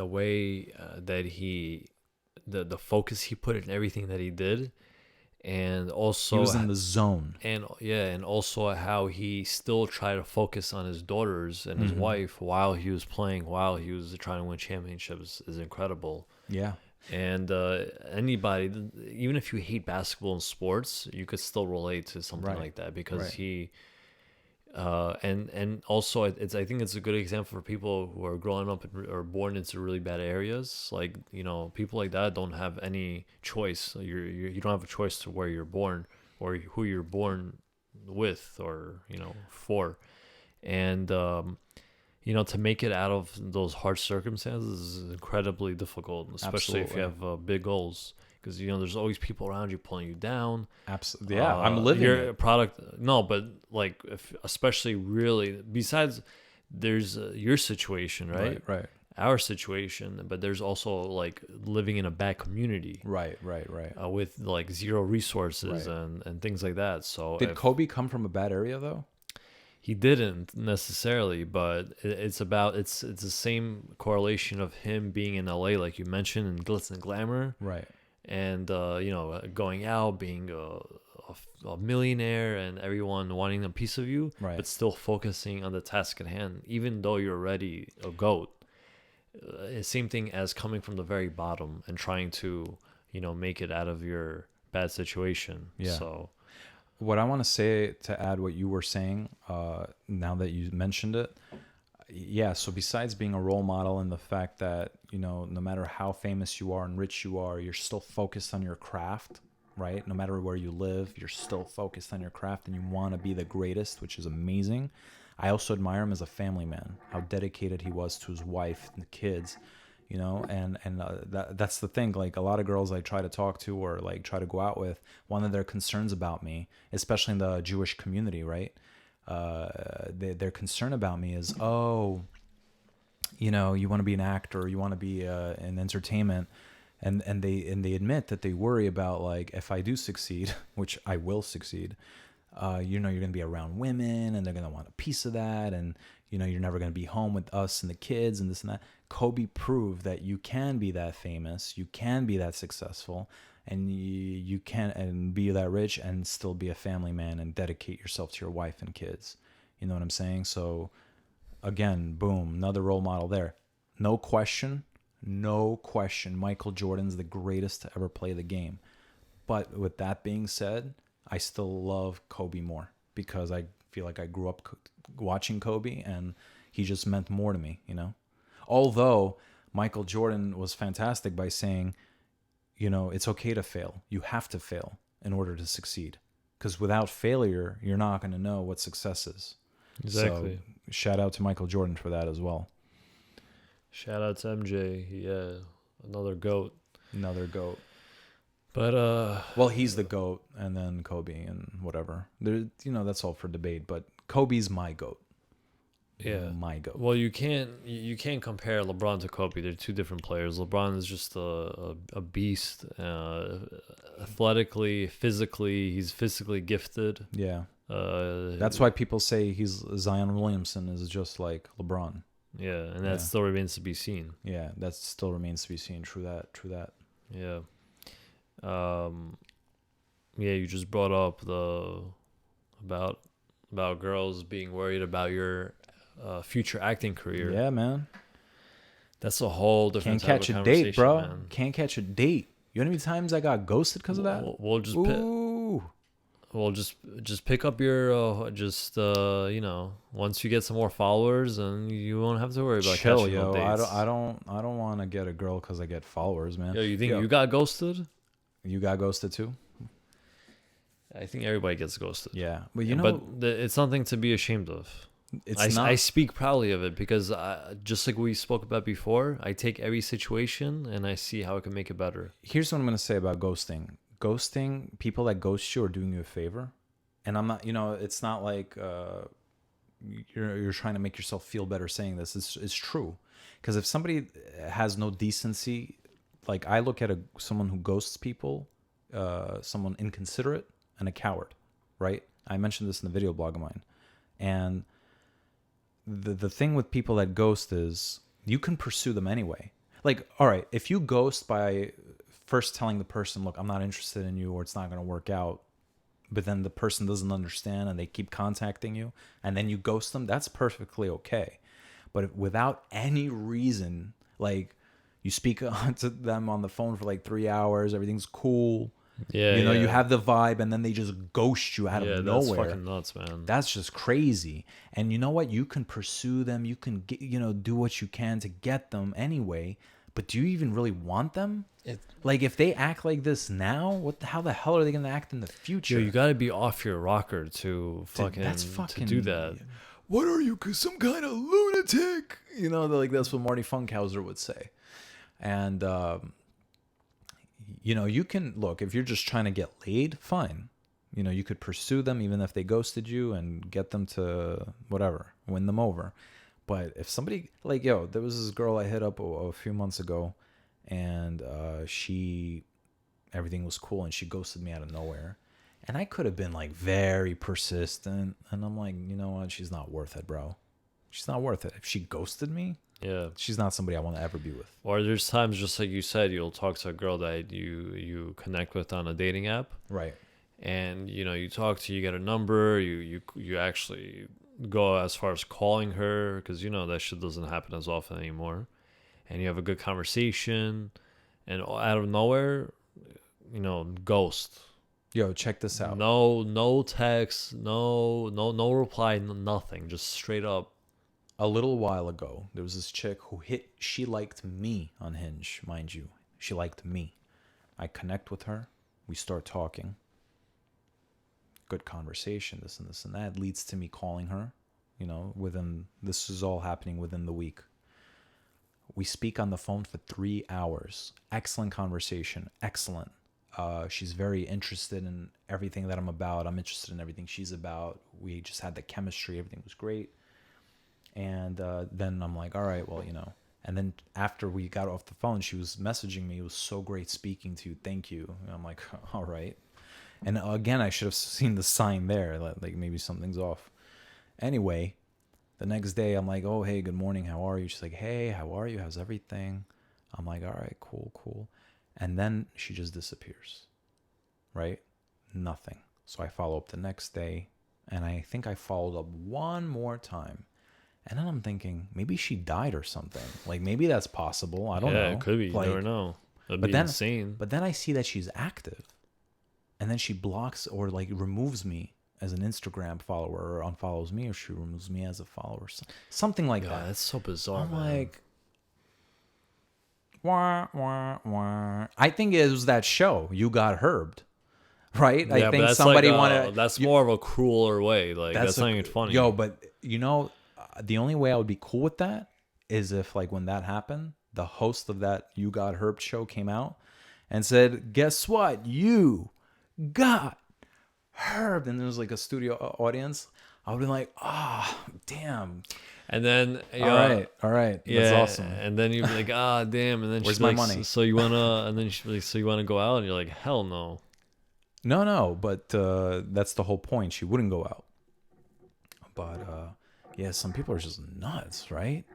way that the focus he put in everything that he did. And also he was in the zone, and also how he still tried to focus on his daughters and his wife while he was playing, while he was trying to win championships is incredible. Yeah. And anybody, even if you hate basketball and sports, you could still relate to something like that because he. And also I think it's a good example for people who are growing up or born into really bad areas. Like, people like that don't have any choice. You don't have a choice to where you're born or who you're born with or, for. And, to make it out of those hard circumstances is incredibly difficult, especially if you have big goals. Because there's always people around you pulling you down. Absolutely, yeah. I'm living your it. product. No, but like, especially really, besides, there's your situation, right? Right. Our situation, but there's also like living in a bad community, Right. with like zero resources Right. and things like that. So Did Kobe come from a bad area though? he didn't necessarily, but it's the same correlation of him being in LA, like you mentioned, in glitz and glamour, Right. and going out, being a millionaire, and everyone wanting a piece of you, Right. but still focusing on the task at hand, even though you're already a goat. Same thing as coming from the very bottom and trying to make it out of your bad situation. Yeah. So What I want to say to add what you were saying, now that you mentioned it, yeah. So besides being a role model and the fact that no matter how famous you are and rich you are, you're still focused on your craft, right? No matter where you live, you're still focused on your craft and you want to be the greatest, which is amazing. I also admire him as a family man, how dedicated he was to his wife and the kids, and that's the thing. Like a lot of girls I try to talk to or like try to go out with, one of their concerns about me, especially in the Jewish community, right? Their concern about me is, oh, you want to be an actor, you want to be in entertainment, and they admit that they worry about like if I do succeed, which I will succeed. You're going to be around women and they're going to want a piece of that. And, you're never going to be home with us and the kids and this and that. Kobe proved that you can be that famous, you can be that successful, and you can and be that rich and still be a family man and dedicate yourself to your wife and kids. You know what I'm saying? So again, boom, another role model there. No question. Michael Jordan's the greatest to ever play the game. But with that being said, I still love Kobe more because I feel like I grew up watching Kobe and he just meant more to me, Although Michael Jordan was fantastic by saying, it's okay to fail. You have to fail in order to succeed. Because without failure, you're not going to know what success is. exactly. So shout out to Michael Jordan for that as well. Shout out to MJ. Yeah, another GOAT. Another GOAT. But well, he's the GOAT, and then Kobe and whatever. There, that's all for debate. But Kobe's my GOAT. Yeah, my GOAT. Well, you can't compare LeBron to Kobe. They're two different players. LeBron is just a beast, athletically, physically. He's physically gifted. Yeah. That's why people say Zion Williamson is just like LeBron. Yeah, and that still remains to be seen. Yeah, that still remains to be seen. True that. Yeah. You just brought up about girls being worried about your future acting career. Yeah, man. That's a whole different Can't type catch of a date, bro. man. Can't catch a date. You know how many times I got ghosted because of that? We'll just just pick up your once you get some more followers, and you won't have to worry about chill, catching yo. no dates. I don't want to get a girl because I get followers, man. Yo, you think you got ghosted? You got ghosted too? I think everybody gets ghosted. Yeah, but it's something to be ashamed of. I speak proudly of it because just like we spoke about before, I take every situation and I see how I can make it better. Here's what I'm gonna say about ghosting. Ghosting, people that ghost you are doing you a favor, and I'm not. It's not like you're trying to make yourself feel better saying this. It's true, because if somebody has no decency, like I look at someone who ghosts people, someone inconsiderate and a coward, right? I mentioned this in the video blog of mine, and the thing with people that ghost is you can pursue them anyway. Like, all right, if you ghost by first telling the person, look, I'm not interested in you, or it's not going to work out, but then the person doesn't understand and they keep contacting you, and then you ghost them, that's perfectly okay. But without any reason, like you speak to them on the phone for like 3 hours, everything's cool. Yeah, you have the vibe, and then they just ghost you out of nowhere. That's fucking nuts, man. That's just crazy. And you know what? You can pursue them. You can get, do what you can to get them anyway. But do you even really want them? Like, if they act like this now, how the hell are they going to act in the future? Yo, you got to be off your rocker to fucking to do that. what are you, some kind of lunatic? You know, like that's what Marty Funkhauser would say. And, you know, you can, look, if you're just trying to get laid, fine. You know, you could pursue them even if they ghosted you and get them to, whatever, win them over. But if somebody, like, yo, there was this girl I hit up a few months ago, and everything was cool, and she ghosted me out of nowhere. And I could have been, like, very persistent. And I'm like, you know what? She's not worth it, bro. She's not worth it. If she ghosted me, Yeah. she's not somebody I want to ever be with. Or there's times, just like you said, you'll talk to a girl that you connect with on a dating app. Right. And, you know, you talk to, you get a number, you actually go as far as calling her, because, you know, that shit doesn't happen as often anymore. And you have a good conversation, and out of nowhere, you know, ghost. Yo, check this out. No text, no reply, nothing, just straight up. A little while ago, there was this chick who she liked me on Hinge, mind you. She liked me. I connect with her. We start talking. Good conversation, this and this and that. Leads to me calling her, you know, this is all happening within the week. We speak on the phone for 3 hours. Excellent conversation. Excellent. She's very interested in everything that I'm about. I'm interested in everything she's about. We just had the chemistry. Everything was great. And then I'm like, all right, well, you know. And then after we got off the phone, she was messaging me. It was so great speaking to you. Thank you. And I'm like, all right. And again, I should have seen the sign there, like maybe something's off. Anyway, the next day, I'm like, oh, hey, good morning. How are you? She's like, hey, how are you? How's everything? I'm like, all right, cool. And then she just disappears, right? Nothing. So I follow up the next day, and I think I followed up one more time. And then I'm thinking, maybe she died or something. Like, maybe that's possible. I don't know. Yeah, it could be. Like, you never know. That'd be insane. But then I see that she's active. And then she blocks or, like, removes me as an Instagram follower, or unfollows me, or she removes me as a follower. Something like that. That's so bizarre, I'm man. like, wah, wah, wah. I think it was that show, You Got Herbed. Right? Yeah, I but think that's somebody like, wanted... That's more of a crueler way. Like, that's not even funny. Yo, but, you know, the only way I would be cool with that is if, like, when that happened, the host of that You Got Herbed show came out and said, guess what? You got herbed. And there was, like, a studio audience. I would be like, damn. And then, all right. yeah, that's awesome. And then you'd be like, damn. And then Where's she's my like, money? So you wanna? And then she'd be like, so you wanna go out? And you're like, hell no. No, but that's the whole point. She wouldn't go out. But yeah, some people are just nuts, right?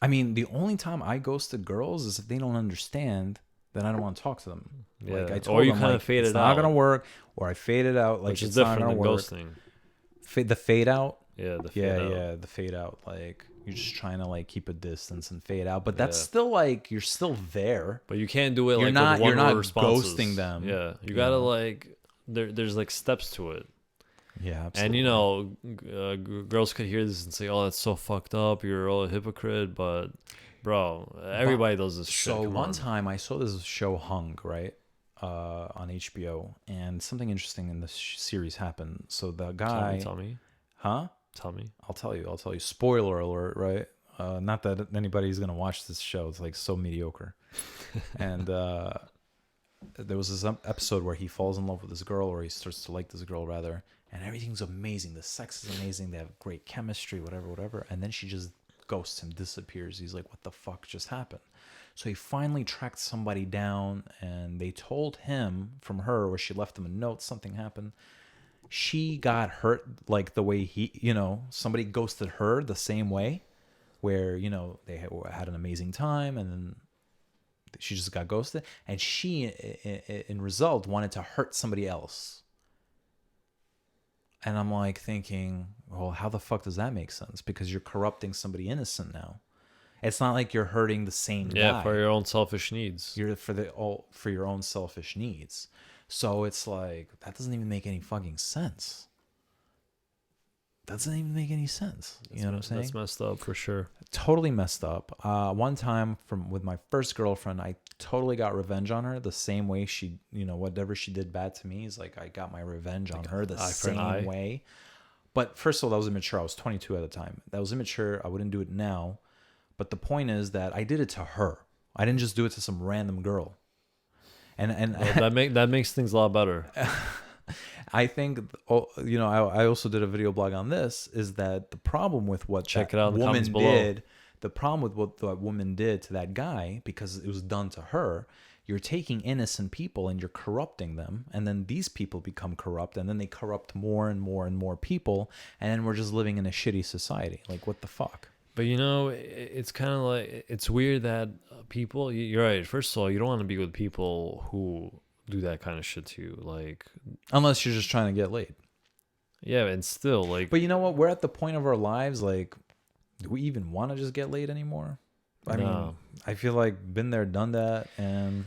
I mean, the only time I ghosted girls is if they don't understand that I don't want to talk to them. Yeah. Like I told Or you them, kind like, of fade it's it not out, gonna work, or I fade it out, like which is it's not different gonna than work. ghosting. The fade out. Yeah, the fade out. Yeah, the fade out. Like you're just trying to, like, keep a distance and fade out, but that's Yeah. still, like, you're still there. But you can't do it You're like not- with you're not one-word responses. ghosting them, Yeah, you you gotta know? like there's like steps to it. Yeah, absolutely. And you know, girls could hear this and say, "Oh, that's so fucked up. You're all a hypocrite." But bro, everybody does this shit. So Come one on. time I saw this show Hung, right, on HBO, and something interesting in this series happened. So the guy, Tell me. huh? Tell me. I'll tell you. Spoiler alert, right? Not that anybody's gonna watch this show. It's like so mediocre. And there was this episode where he falls in love with this girl, or he starts to like this girl rather, and everything's amazing. The sex is amazing. They have great chemistry, whatever. And then she just ghosts him, disappears. He's like, what the fuck just happened? So he finally tracked somebody down, and they told him from her, or she left him a note, something happened. She got hurt like the way he, you know, somebody ghosted her the same way, where, you know, they had an amazing time, and then she just got ghosted, and she, in result, wanted to hurt somebody else. And I'm like thinking, well, how the fuck does that make sense? Because you're corrupting somebody innocent now. It's not like you're hurting the same guy. Yeah, for your own selfish needs. You're for your own selfish needs. So it's like, that doesn't even make any fucking sense. Doesn't even make any sense. You know what I'm saying? That's messed up for sure. Totally messed up. One time with my first girlfriend, I totally got revenge on her the same way she, you know, whatever she did bad to me is like I got my revenge on her the same way. But first of all, that was immature. I was 22 at the time. That was immature. I wouldn't do it now. But the point is that I did it to her. I didn't just do it to some random girl. And Well, that makes things a lot better. I think, I also did a video blog on this, is that the problem with what Check that it out in the woman comments below. did, the problem with what that woman did to that guy, because it was done to her, you're taking innocent people and you're corrupting them. And then these people become corrupt, and then they corrupt more and more and more people. And then we're just living in a shitty society. Like, what the fuck? But it's kind of like, it's weird that people, you're right. First of all, you don't want to be with people who do that kind of shit to you. Like, Unless you're just trying to get laid. yeah, and still, like, But you know what? We're at the point of our lives, like, do we even want to just get laid anymore? I mean, I feel like been there, done that, and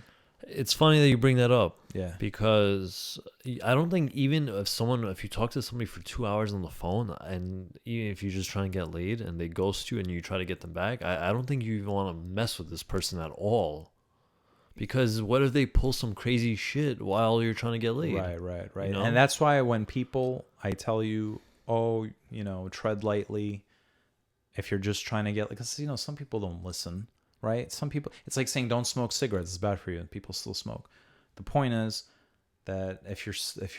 it's funny that you bring that up. yeah. Because I don't think even if you talk to somebody for 2 hours on the phone, and even if you're just trying to get laid and they ghost you and you try to get them back, I don't think you even want to mess with this person at all. Because what if they pull some crazy shit while you're trying to get laid? Right. You know? And that's why when people, I tell you, tread lightly if you're just trying to get, because, some people don't listen, right? Some people, it's like saying don't smoke cigarettes, it's bad for you, and people still smoke. The point is that if you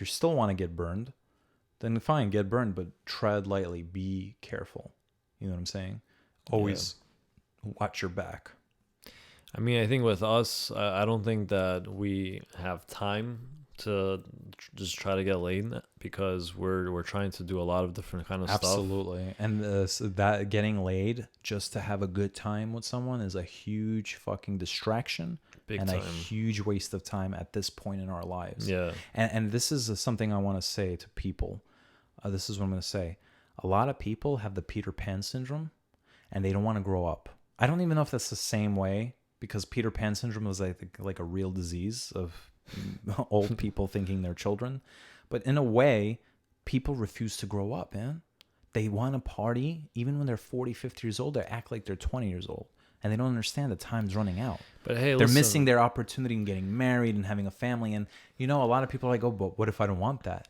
still want to get burned, then fine, get burned, but tread lightly, be careful. You know what I'm saying? Always watch your back. I mean, I think with us, I don't think that we have time to just try to get laid because we're trying to do a lot of different kind of stuff. Absolutely. And so that getting laid just to have a good time with someone is a huge fucking distraction. Big and time. a huge waste of time at this point in our lives. Yeah. And this is something I want to say to people. This is what I'm going to say. A lot of people have the Peter Pan syndrome, and they don't want to grow up. I don't even know if that's the same way, because Peter Pan syndrome is like a real disease of old people thinking they're children. But in a way, people refuse to grow up, man. They want to party. Even when they're 40, 50 years old, they act like they're 20 years old. And they don't understand that time's running out. But hey, they're missing their opportunity in getting married and having a family. And, a lot of people are like, oh, but what if I don't want that?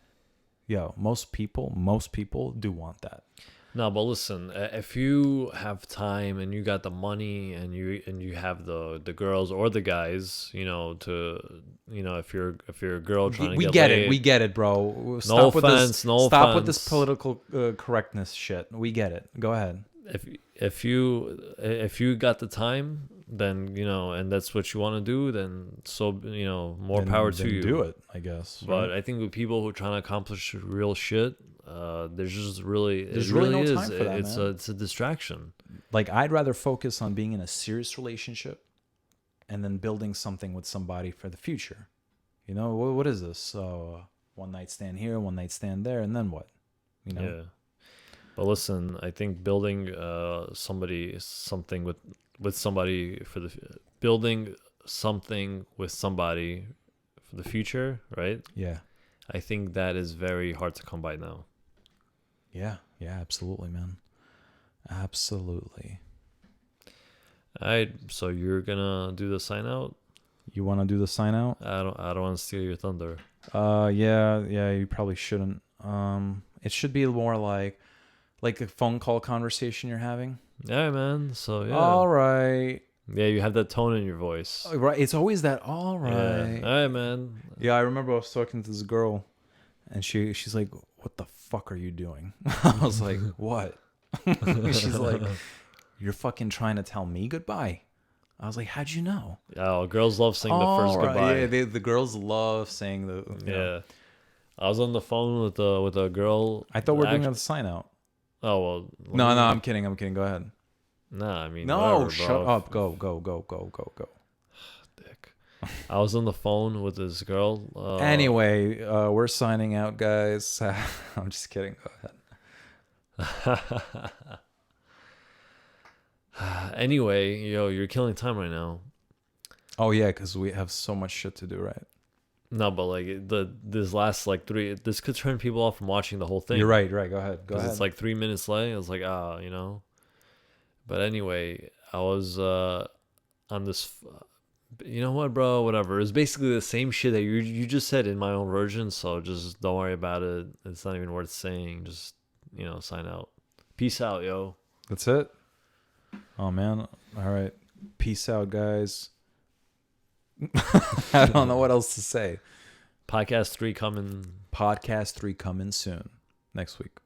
Yo, most people do want that. No, but listen, if you have time and you got the money and you have the girls or the guys, if you're a girl trying to we get it, bro. Stop with this political correctness shit. We get it. Go ahead. If you got the time, then and that's what you want to do, then more power to you. Do it, I guess. But right? I think with people who are trying to accomplish real shit, there's really no time for that, it's a distraction. Like, I'd rather focus on being in a serious relationship and then building something with somebody for the future. What is this? So one night stand here, one night stand there, and then what? Yeah. But listen, I think building something with somebody building something with somebody for the future, right? Yeah. I think that is very hard to come by now. Yeah, absolutely, man. Absolutely. All right, so you're gonna do the sign out? You want to do the sign out? I don't want to steal your thunder. Yeah, you probably shouldn't. It should be more like a phone call conversation you're having. Yeah, man. So yeah. All right. Yeah, you have that tone in your voice. Right. It's always that. All right. Yeah. All right, man. Yeah, I remember I was talking to this girl, and she's like, "What the fuck are you doing?" I was like, "What?" She's like, "You're fucking trying to tell me goodbye." I was like, "How'd you know?" Oh, girls love saying the first goodbye. Yeah, the girls love saying the. Yeah. I was on the phone with a girl. I thought we were doing the sign out. Oh well. No, I'm kidding. Go ahead. Nah, I mean. No, whatever, shut bro. up. Go. Dick. I was on the phone with this girl. Anyway, we're signing out, guys. I'm just kidding. Go ahead. Anyway, you're killing time right now. Oh yeah, because we have so much shit to do, right? No, but like this last like this could turn people off from watching the whole thing. You're right. Go ahead. It's like 3 minutes late. I was like, But anyway, I was on this. You know what, bro? Whatever. It's basically the same shit that you just said in my own version. So just don't worry about it. It's not even worth saying. Just sign out. Peace out, yo. That's it. Oh man. All right. Peace out, guys. I don't know what else to say. Podcast 3 coming. Podcast 3 coming soon next week.